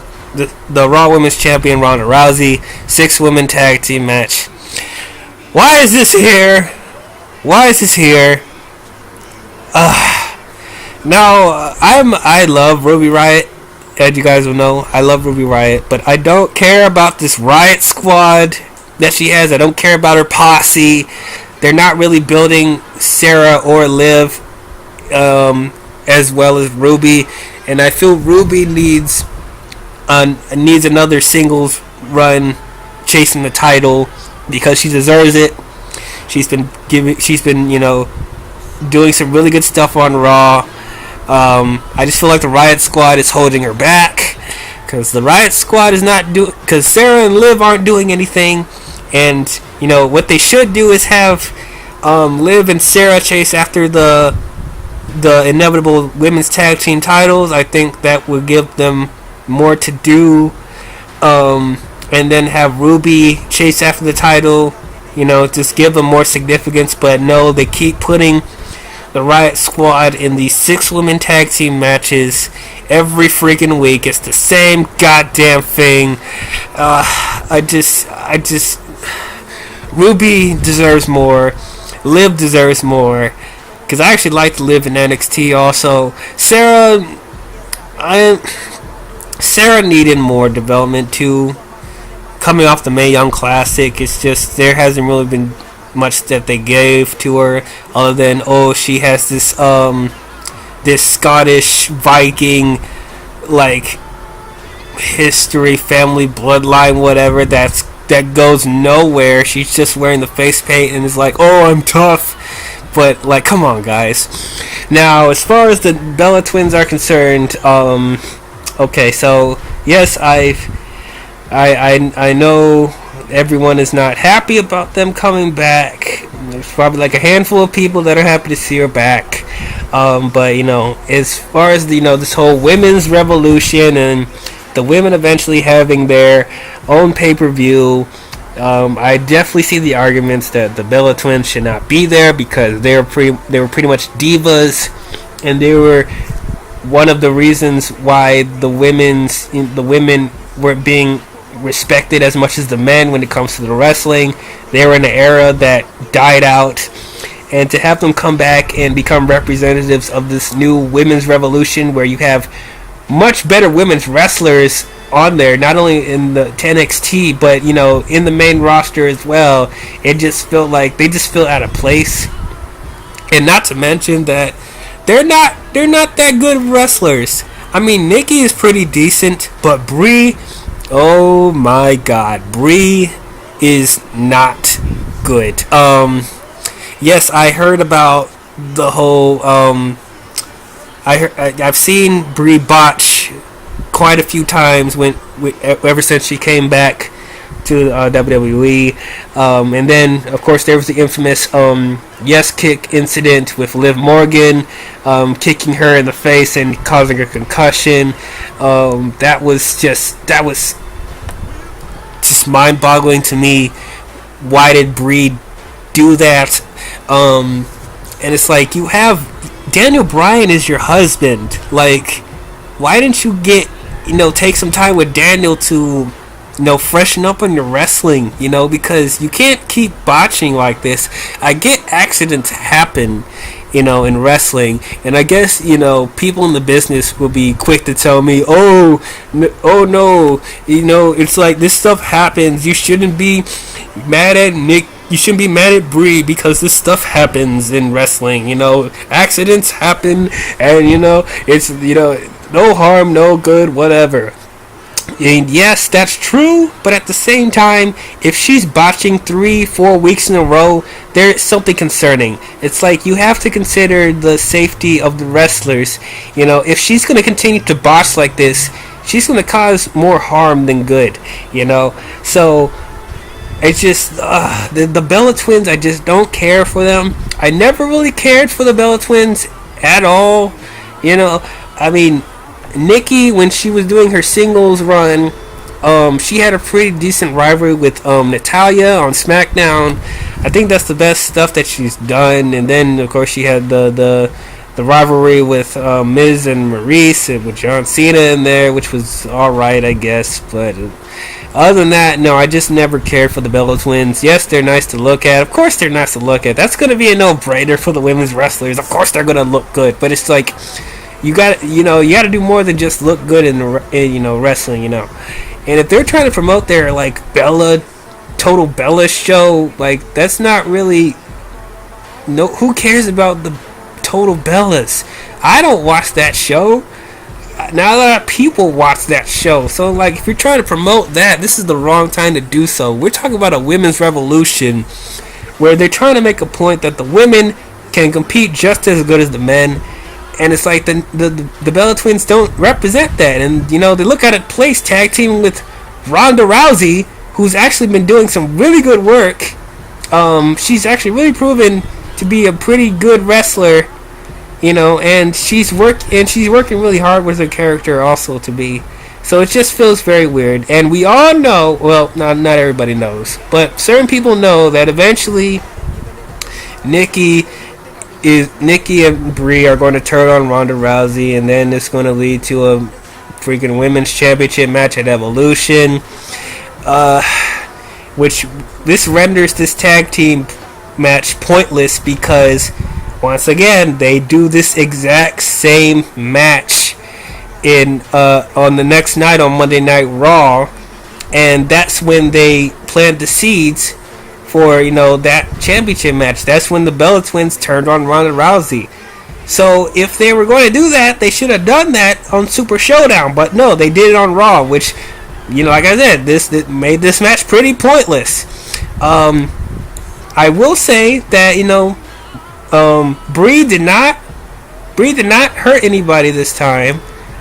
Raw Women's Champion Ronda Rousey. 6-woman tag team match. Why is this here? Why is this here? Now, I love Ruby Riott. As you guys will know, I love Ruby Riott, but I don't care about this Riot Squad that she has. I don't care about her posse. They're not really building Sarah or Liv as well as Ruby, and I feel Ruby needs another singles run chasing the title because she deserves it. She's been doing some really good stuff on Raw. I just feel like the Riot Squad is holding her back because the Riot Squad is not doing, because Sarah and Liv aren't doing anything, and what they should do is have Liv and Sarah chase after the inevitable women's tag team titles. I think that would give them more to do, and then have Ruby chase after the title. Just give them more significance. But no, they keep putting the Riot Squad in these 6-women tag team matches every freaking week. It's the same goddamn thing. I just Ruby deserves more. Liv deserves more, because I actually like to live in NXT also. Sarah needed more development too. Coming off the Mae Young Classic, it's just there hasn't really been much that they gave to her, other than she has this Scottish Viking like history, family bloodline, whatever that goes nowhere. She's just wearing the face paint and is like, I'm tough. But like, come on, guys. Now, as far as the Bella Twins are concerned, okay, so yes, I know everyone is not happy about them coming back. There's probably like a handful of people that are happy to see her back. But as far as this whole women's revolution and the women eventually having their own pay-per-view, I definitely see the arguments that the Bella Twins should not be there because they were pretty much divas, and they were one of the reasons why the women weren't being respected as much as the men when it comes to the wrestling. They were in an era that died out, and to have them come back and become representatives of this new women's revolution where you have much better women's wrestlers on there, not only in the NXT but in the main roster as well, it just felt like they just feel out of place. And not to mention that they're not that good wrestlers. I mean, Nikki is pretty decent, but Brie, oh my god, Brie is not good. Yes, I heard about the whole I've seen Brie botch quite a few times ever since she came back to WWE, and then of course there was the infamous yes kick incident with Liv Morgan, kicking her in the face and causing her concussion. That was just mind-boggling to me. Why did Brie do that? And it's like, you have Daniel Bryan is your husband. Like, why didn't you take some time with Daniel to freshen up on your wrestling? Because you can't keep botching like this. I get accidents happen in wrestling, and I guess people in the business will be quick to tell me, oh no, it's like this stuff happens. You shouldn't be mad at Nick. You shouldn't be mad at Brie because this stuff happens in wrestling. Accidents happen, and it's no harm, no good, whatever. And yes, that's true, but at the same time, if she's botching 3-4 weeks in a row, there's something concerning. It's like, you have to consider the safety of the wrestlers. If she's going to continue to botch like this, she's going to cause more harm than good. So it's just the Bella Twins, I just don't care for them. I never really cared for the Bella Twins at all. I mean, Nikki, when she was doing her singles run, she had a pretty decent rivalry with Natalya on SmackDown. I think that's the best stuff that she's done. And then, of course, she had the rivalry with Miz and Maurice, and with John Cena in there, which was alright, I guess. But other than that, no, I just never cared for the Bella Twins. Yes, they're nice to look at. Of course, they're nice to look at. That's going to be a no-brainer for the women's wrestlers. Of course, they're going to look good. But it's like, you got to do more than just look good in wrestling. And if they're trying to promote their like Total Bella show, like that's not really. No, who cares about the Total Bellas? I don't watch that show. Not a lot of people watch that show. So like, if you're trying to promote that, this is the wrong time to do so. We're talking about a women's revolution, where they're trying to make a point that the women can compete just as good as the men. And it's like the Bella Twins don't represent that. And, they look at it place tag teaming with Ronda Rousey, who's actually been doing some really good work. She's actually really proven to be a pretty good wrestler, and she's working really hard with her character also to be. So it just feels very weird. And we all know, well, not everybody knows, but certain people know that eventually Nikki and Brie are going to turn on Ronda Rousey, and then it's going to lead to a freaking women's championship match at Evolution, which this renders this tag team match pointless because once again they do this exact same match in on the next night on Monday Night Raw, and that's when they plant the seeds for that championship match. That's when the Bella Twins turned on Ronda Rousey. So if they were going to do that, they should have done that on Super Showdown. But no, they did it on Raw, which like I said, this made this match pretty pointless. I will say that Brie did not hurt anybody this time.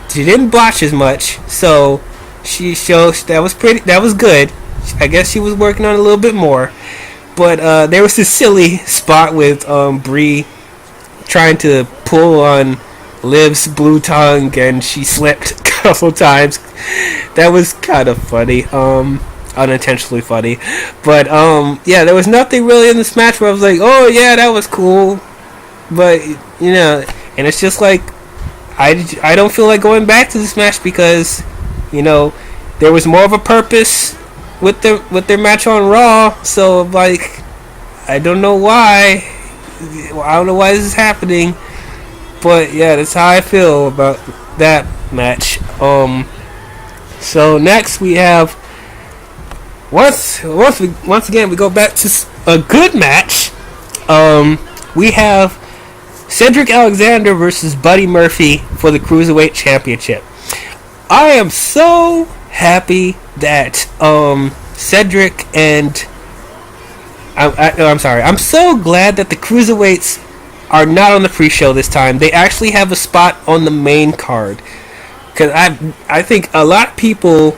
She didn't botch as much, so she showed that was good. I guess she was working on it a little bit more. But there was this silly spot with Brie trying to pull on Liv's blue tongue, and she slipped a couple times. That was kind of funny, unintentionally funny. But yeah, there was nothing really in this match where I was like, oh yeah, that was cool. But and it's just like I don't feel like going back to this match because there was more of a purpose with their match on Raw. So like, I don't know why this is happening, but yeah, that's how I feel about that match. So next we have once again we go back to a good match. We have Cedric Alexander versus Buddy Murphy for the Cruiserweight Championship. I am so happy that Cedric and I'm so glad that the Cruiserweights are not on the pre-show this time. They actually have a spot on the main card. Because I think a lot of people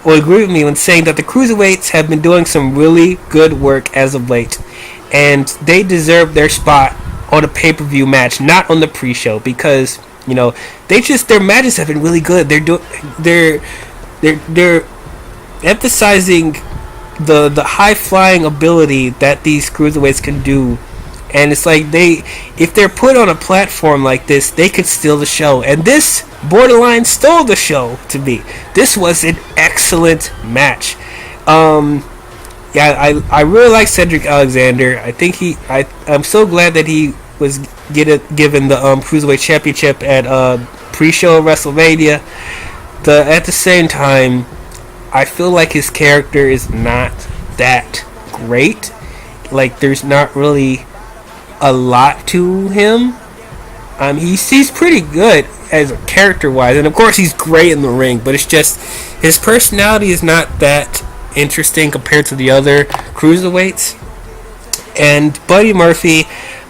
will agree with me when saying that the Cruiserweights have been doing some really good work as of late. And they deserve their spot on a pay-per-view match, not on the pre-show. Because, their matches have been really good. They're emphasizing the high flying ability that these cruiserweights can do, and it's like if they're put on a platform like this, they could steal the show, and this borderline stole the show to me. This was an excellent match. I really like Cedric Alexander. I think I'm so glad that he was given the Cruiserweight Championship at pre-show WrestleMania. At the same time, I feel like his character is not that great. Like, there's not really a lot to him. He's pretty good as a character-wise, and of course he's great in the ring, but it's just his personality is not that interesting compared to the other cruiserweights. And Buddy Murphy,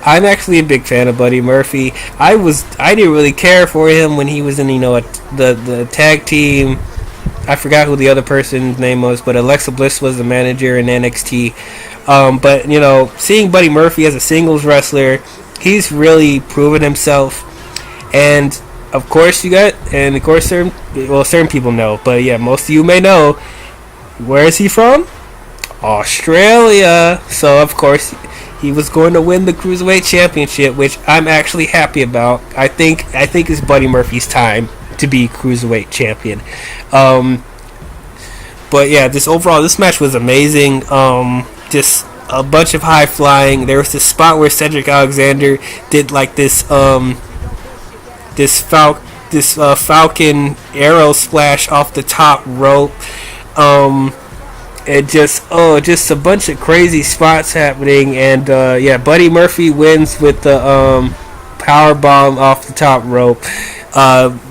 I'm actually a big fan of Buddy Murphy. I didn't really care for him when he was in the tag team. I forgot who the other person's name was, but Alexa Bliss was the manager in NXT. But seeing Buddy Murphy as a singles wrestler, he's really proven himself. And of course you got, and of course certain people know, but yeah, most of you may know. Where is he from? Australia. So of course he was going to win the Cruiserweight Championship, which I'm actually happy about. I think it's Buddy Murphy's time to be Cruiserweight Champion. But yeah, this match was amazing. Just a bunch of high flying. There was this spot where Cedric Alexander did like this Falcon arrow splash off the top rope. And just a bunch of crazy spots happening. And yeah, Buddy Murphy wins with the power bomb off the top rope.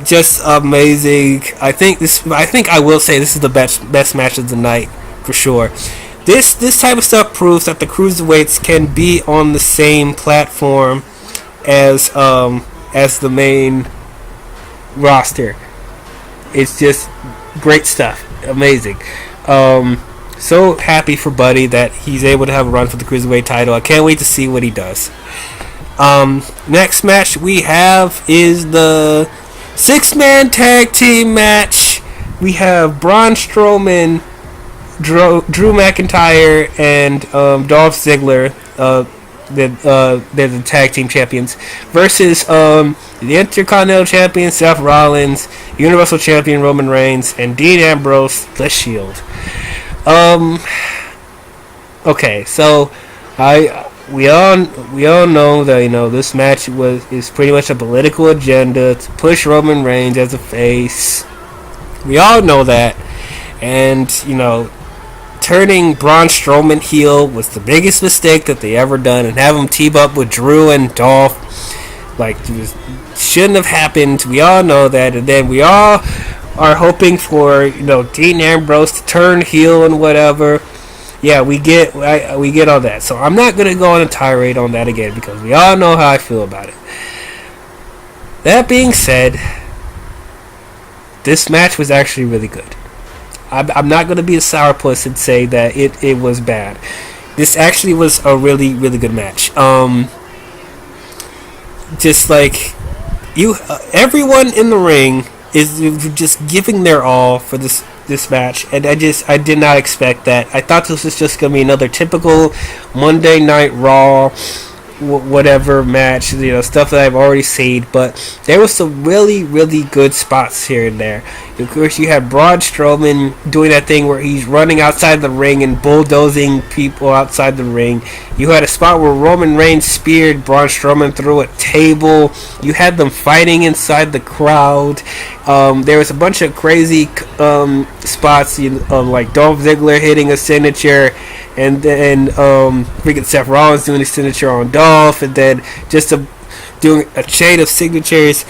Just amazing. I think I will say this is the best match of the night for sure. This type of stuff proves that the cruiserweights can be on the same platform as the main roster. It's just great stuff. Amazing. So happy for Buddy that he's able to have a run for the cruiserweight title. I can't wait to see what he does. Next match we have is the 6-man tag team match. We have Braun Strowman, Drew McIntyre, and Dolph Ziggler. They're the tag team champions versus the Intercontinental Champion Seth Rollins, Universal Champion Roman Reigns, and Dean Ambrose, The Shield. Okay, so we all know that this match is pretty much a political agenda to push Roman Reigns as a face. We all know that, and turning Braun Strowman heel was the biggest mistake that they ever done, and have him team up with Drew and Dolph, like, it shouldn't have happened. We all know that, and then we all are hoping for Dean Ambrose to turn heel and whatever. Yeah, we get all that. So I'm not gonna go on a tirade on that again because we all know how I feel about it. That being said, this match was actually really good. I'm not gonna be a sourpuss and say that it was bad. This actually was a really, really good match. Just like everyone in the ring is just giving their all for this match, and I did not expect that. I thought this was just gonna be another typical Monday Night Raw whatever match, stuff that I've already seen, but there was some really, really good spots here and there. Of course, you had Braun Strowman doing that thing where he's running outside the ring and bulldozing people outside the ring. You had a spot where Roman Reigns speared Braun Strowman through a table. You had them fighting inside the crowd. There was a bunch of crazy spots, like Dolph Ziggler hitting a signature, and then freaking Seth Rollins doing a signature on Dolph, and then just doing a chain of signatures.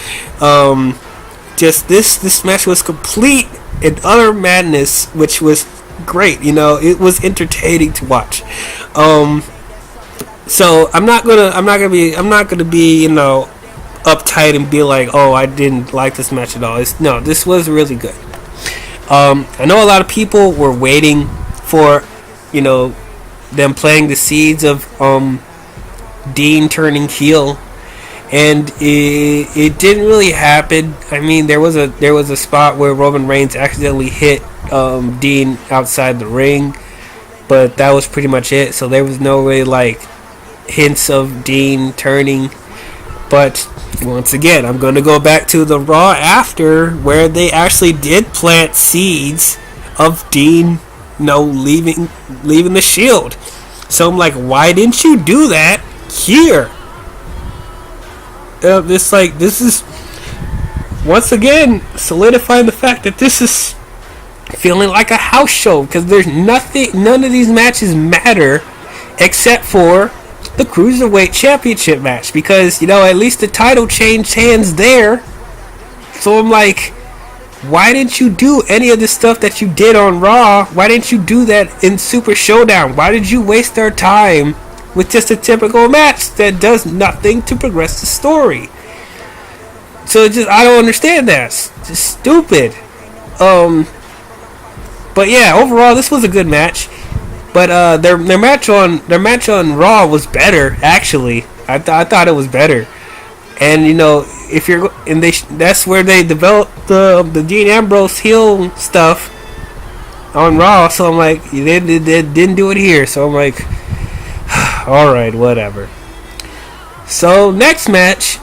Just this match was complete and utter madness, which was great. It was entertaining to watch. So I'm not gonna be uptight and be like, oh, I didn't like this match at all. No, this was really good. I know a lot of people were waiting for them playing the seeds of Dean turning heel, and it didn't really happen. I mean, there was a spot where Roman Reigns accidentally hit Dean outside the ring, but that was pretty much it. So there was no really hints of Dean turning. But once again, I'm going to go back to the Raw after, where they actually did plant seeds of Dean leaving the Shield. So I'm like, why didn't you do that here? This is once again solidifying the fact that this is feeling like a house show, because there's none of these matches matter except for the Cruiserweight Championship match, because at least the title changed hands there. So I'm like, why didn't you do any of the stuff that you did on Raw? Why didn't you do that in Super Showdown? Why did you waste our time with just a typical match that does nothing to progress the story? So I don't understand that. It's just stupid. But yeah, overall this was a good match. But their match on Raw was better, actually. I thought it was better. And if you're and that's where they developed the Dean Ambrose heel stuff on Raw. So I'm like, they didn't do it here. So I'm like, all right, whatever. So next match,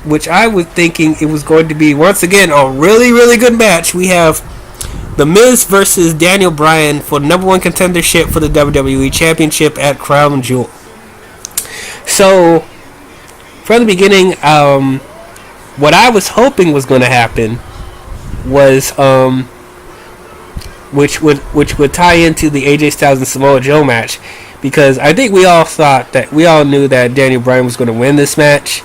which I was thinking it was going to be once again a really, really good match. We have The Miz versus Daniel Bryan for the number one contendership for the WWE Championship at Crown Jewel. So from the beginning, what I was hoping was going to happen was, which would tie into the AJ Styles and Samoa Joe match, because I think we all knew that Daniel Bryan was going to win this match.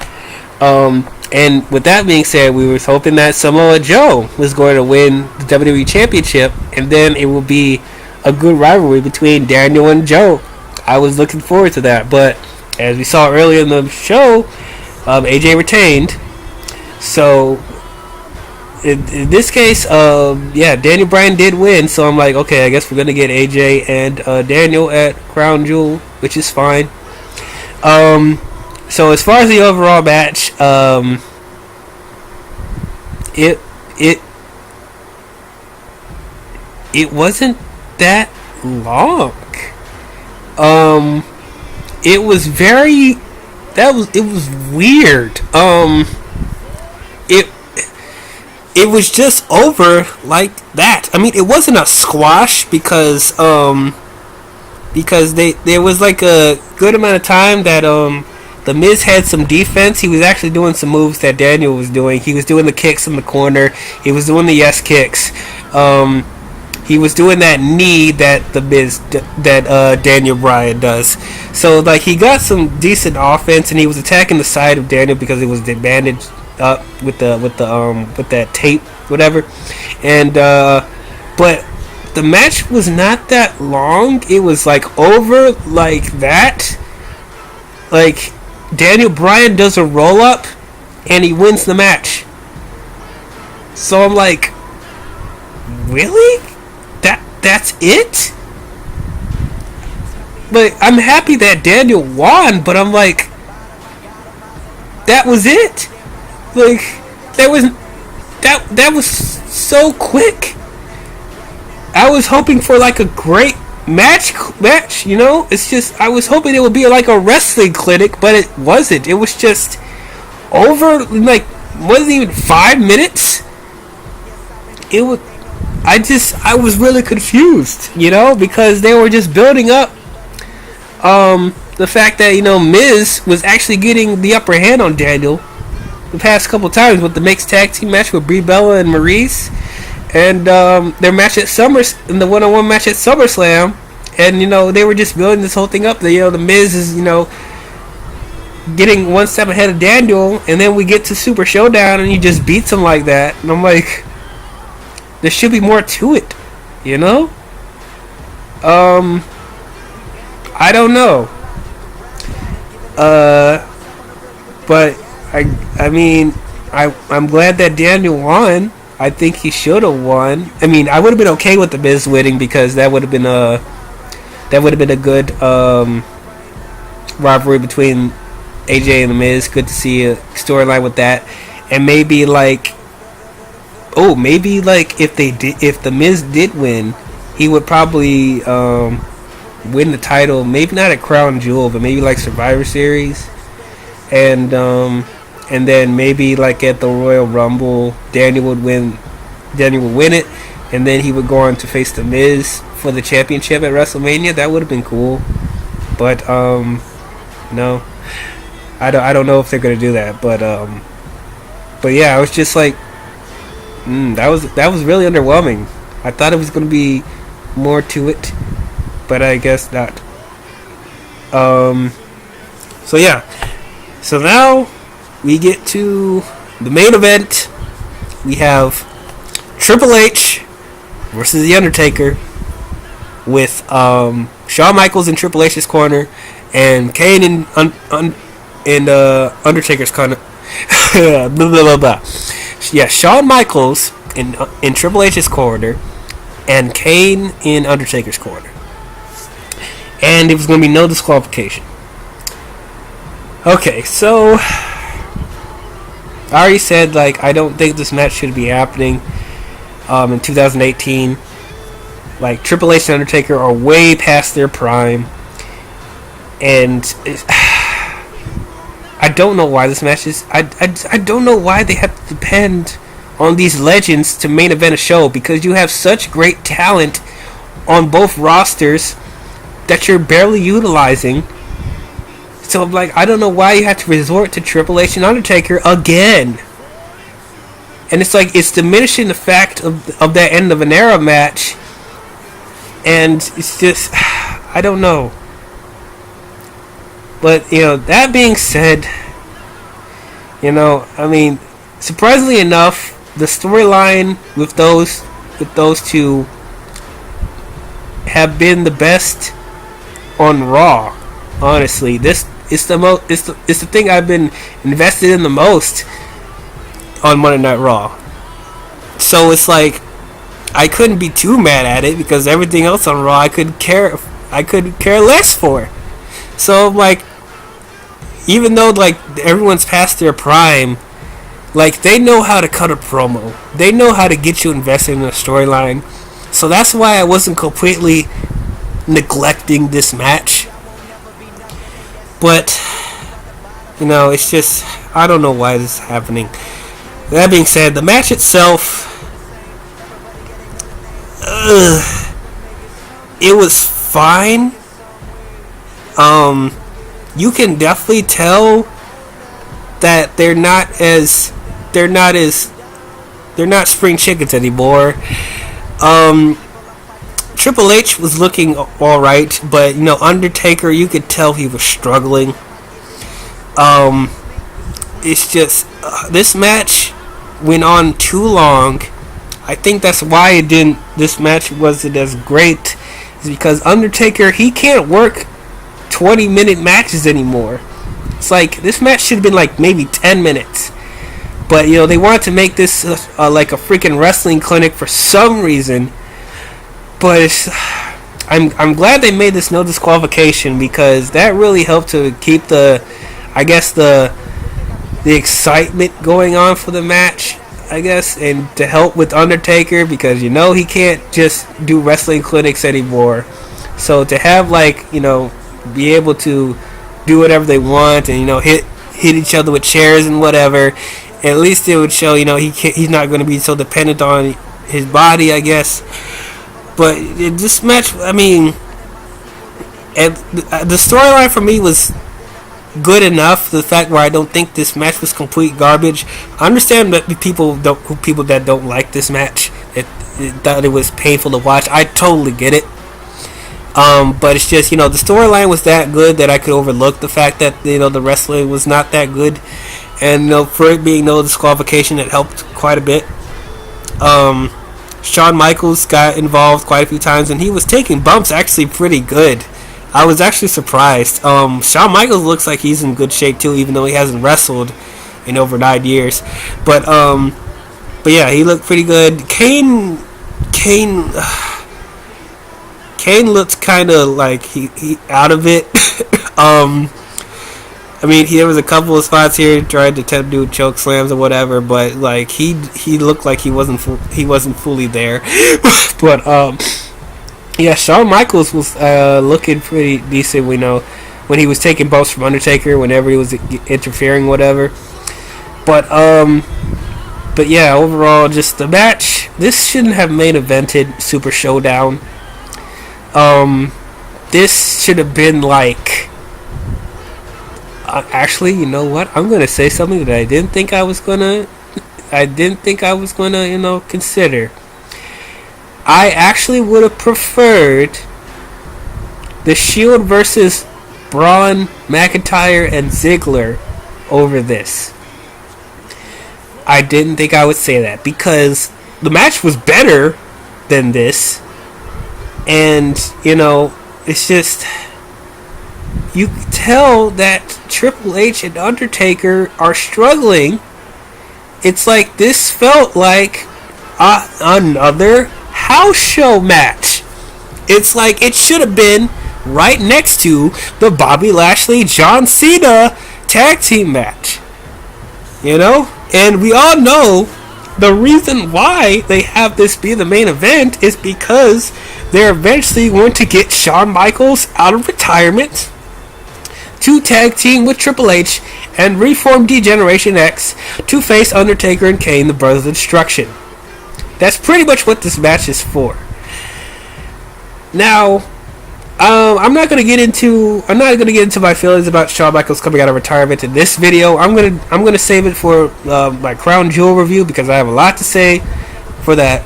And with that being said, we were hoping that Samoa Joe was going to win the WWE Championship, and then it will be a good rivalry between Daniel and Joe. I was looking forward to that, but as we saw earlier in the show, AJ retained. So in this case, Daniel Bryan did win. So I'm like, okay, I guess we're gonna get AJ and Daniel at Crown Jewel, which is fine. So as far as the overall match, it wasn't that long. It was very it was weird. It was just over like that. I mean, it wasn't a squash because there was like a good amount of time that The Miz had some defense. He was actually doing some moves that Daniel was doing. He was doing the kicks in the corner. He was doing the yes kicks. He was doing that knee that Daniel Bryan does. So like he got some decent offense, and he was attacking the side of Daniel because it was bandaged up with that tape, whatever. And but the match was not that long. It was like over like that. Like Daniel Bryan does a roll up and he wins the match. So I'm like, really? That's it? Like, I'm happy that Daniel won, but I'm like, that was it? Like, that was so quick. I was hoping for like a great match, you know? It's just, I was hoping it would be like a wrestling clinic, but it wasn't. It was just over, like, wasn't even 5 minutes. It was, I was really confused, you know, because they were just building up the fact that, you know, Miz was actually getting the upper hand on Daniel the past couple times with the mixed tag team match with Brie Bella and Maurice, and their match at in the one-on-one match at SummerSlam. And, you know, they were just building this whole thing up that, you know, the Miz is, you know, getting one step ahead of Daniel, and then we get to Super Showdown and he just beats him like that. And I'm like, there should be more to it, you know? I don't know. But I mean, I'm glad that Daniel won. I think he should have won. I mean, I would have been okay with the Miz winning because that would have been a good rivalry between AJ and the Miz. Good to see a storyline with that, and maybe like if the Miz did win, he would probably win the title. Maybe not at Crown Jewel, but maybe like Survivor Series, and then maybe like at the Royal Rumble, Daniel would win it, and then he would go on to face the Miz for the championship at WrestleMania. That would have been cool, but no, I don't know if they're gonna do that. But yeah, I was just like, that was really underwhelming. I thought it was gonna be more to it, but I guess not. So yeah, so now we get to the main event. We have Triple H versus The Undertaker with Shawn Michaels in Triple H's corner and Kane in Undertaker's corner. Blah, blah, blah. Yeah, Shawn Michaels in Triple H's corner and Kane in Undertaker's corner. And it was going to be no disqualification. Okay, so I already said, like, I don't think this match should be happening in 2018. Like, Triple H and Undertaker are way past their prime. And I don't know why this match is... I don't know why they have to depend on these legends to main event a show, because you have such great talent on both rosters that you're barely utilizing. So, like, I don't know why you have to resort to Triple H and Undertaker again. And it's like, it's diminishing the fact of that end of an era match. And it's just, I don't know. But, you know, that being said, you know, I mean, surprisingly enough, the storyline with those two have been the best on Raw. Honestly, this is it's the thing I've been invested in the most on Monday Night Raw. So it's like, I couldn't be too mad at it, because everything else on Raw I could care less for. So, like, even though, like, everyone's past their prime, like, they know how to cut a promo. They know how to get you invested in a storyline. So that's why I wasn't completely neglecting this match. But, you know, it's just, I don't know why this is happening. That being said, the match itself, it was fine. You can definitely tell that they're not spring chickens anymore. Triple H was looking alright, but, you know, Undertaker, you could tell he was struggling. It's just, this match went on too long. I think that's why this match wasn't as great, is because Undertaker, he can't work 20-minute matches anymore. It's like, this match should have been like maybe 10 minutes. But, you know, they wanted to make this like a freaking wrestling clinic for some reason. But I'm glad they made this no disqualification, because that really helped to keep the excitement going on for the match, I guess, and to help with Undertaker, because, you know, he can't just do wrestling clinics anymore. So to have, like, you know, be able to do whatever they want and, you know, hit each other with chairs and whatever, at least it would show, you know, he's not going to be so dependent on his body, I guess. But this match, I mean, the storyline for me was good enough. The fact where I don't think this match was complete garbage. I understand that people that don't like this match, that it was painful to watch. I totally get it. But it's just, you know, the storyline was that good that I could overlook the fact that, you know, the wrestling was not that good, and, you know, for it being no disqualification, it helped quite a bit. Shawn Michaels got involved quite a few times, and he was taking bumps actually pretty good. I was actually surprised. Shawn Michaels looks like he's in good shape too, even though he hasn't wrestled in over 9 years. But yeah, he looked pretty good. Kane looked kind of like he out of it. I mean, there was a couple of spots here tried to attempt to do choke slams or whatever, but, like, he looked like he wasn't fully there. But yeah, Shawn Michaels was looking pretty decent, we know, when he was taking bumps from Undertaker whenever he was interfering, whatever. But yeah, overall, just the match, this shouldn't have main evented Super Showdown. This should have been like, actually, you know what? I'm gonna say something that I didn't think I was gonna, you know, consider. I actually would have preferred the Shield versus Braun, McIntyre, and Ziggler over this. I didn't think I would say that, because the match was better than this, and, you know, it's just, you can tell that Triple H and Undertaker are struggling. It's like this felt like another house show match. It's like it should have been right next to the Bobby Lashley John Cena tag team match. You know? And we all know the reason why they have this be the main event is because they're eventually going to get Shawn Michaels out of retirement to tag team with Triple H and reform D-Generation X to face Undertaker and Kane, the Brothers of Destruction. That's pretty much what this match is for. Now, I'm not gonna get into my feelings about Shawn Michaels coming out of retirement in this video. I'm gonna save it for my Crown Jewel review because I have a lot to say for that.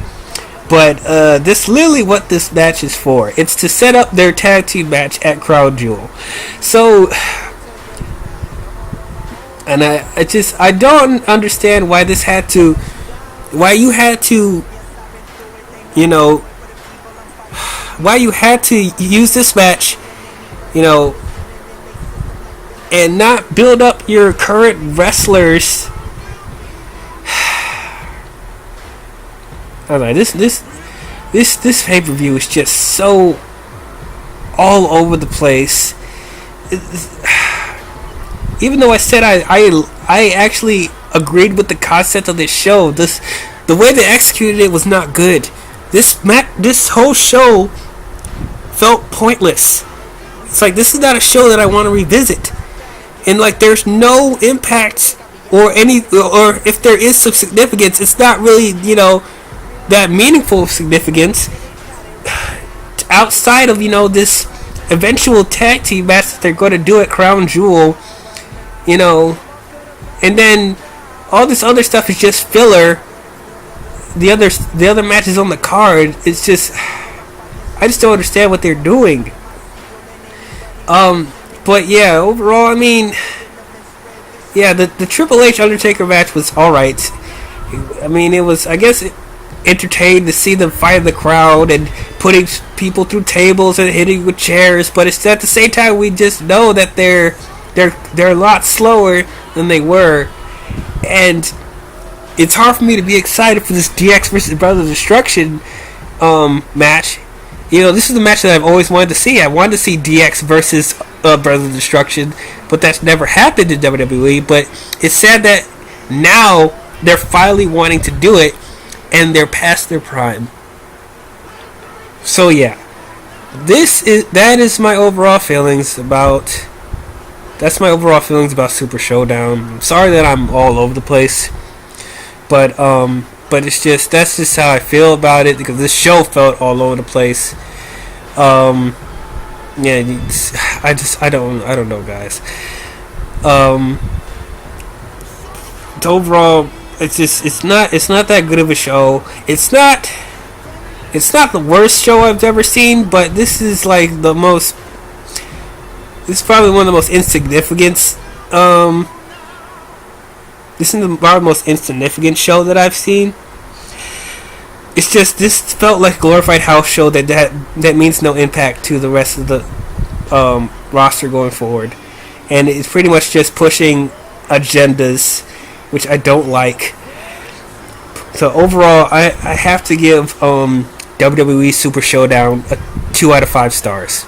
But this literally what this match is for. It's to set up their tag team match at Crown Jewel. So, and I don't understand why you had to use this match, and not build up your current wrestlers. I don't know, this pay-per-view is just so all over the place. Even though I said I actually agreed with the concept of this show, the way they executed it was not good. This whole show felt pointless. It's like, this is not a show that I want to revisit, and like there's no impact or if there is some significance, it's not really that meaningful significance outside of this eventual tag team match that they're going to do at Crown Jewel, and then all this other stuff is just filler. The other matches on the card, it's just, I just don't understand what they're doing. But yeah, overall, I mean, yeah, the Triple H Undertaker match was alright. I mean, it was, I guess, entertained to see them fight in the crowd and putting people through tables and hitting with chairs, but it's at the same time we just know that they're a lot slower than they were, and it's hard for me to be excited for this DX versus Brothers of Destruction match. This is the match that I've always wanted to see. I wanted to see DX versus Brothers of Destruction, but that's never happened in WWE. But it's sad that now they're finally wanting to do it, and they're past their prime. So yeah, that is my overall feelings about. That's my overall feelings about Super Showdown. I'm sorry that I'm all over the place, but it's just, that's just how I feel about it, because this show felt all over the place. Yeah, I don't know, guys. Overall, it's not that good of a show. It's not the worst show I've ever seen, but this is like this is probably one of the most insignificant. This is probably the most insignificant show that I've seen. It's just, this felt like a glorified house show that means no impact to the rest of the roster going forward, and it's pretty much just pushing agendas, which I don't like. So overall, I have to give WWE Super Showdown a 2 out of 5 stars.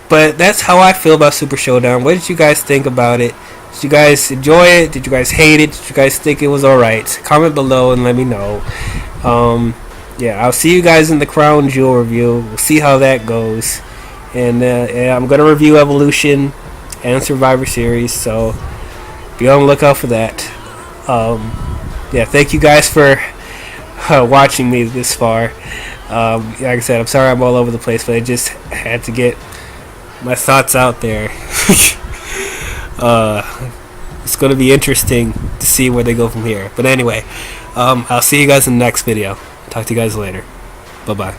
But that's how I feel about Super Showdown. What did you guys think about it? Did you guys enjoy it? Did you guys hate it? Did you guys think it was alright? Comment below and let me know. Yeah, I'll see you guys in the Crown Jewel review. We'll see how that goes. And I'm going to review Evolution and Survivor Series, so be on the lookout for that. Yeah, thank you guys for watching me this far. Like I said, I'm sorry I'm all over the place, but I just had to get my thoughts out there. It's going to be interesting to see where they go from here. But anyway, I'll see you guys in the next video. Talk to you guys later. Bye-bye.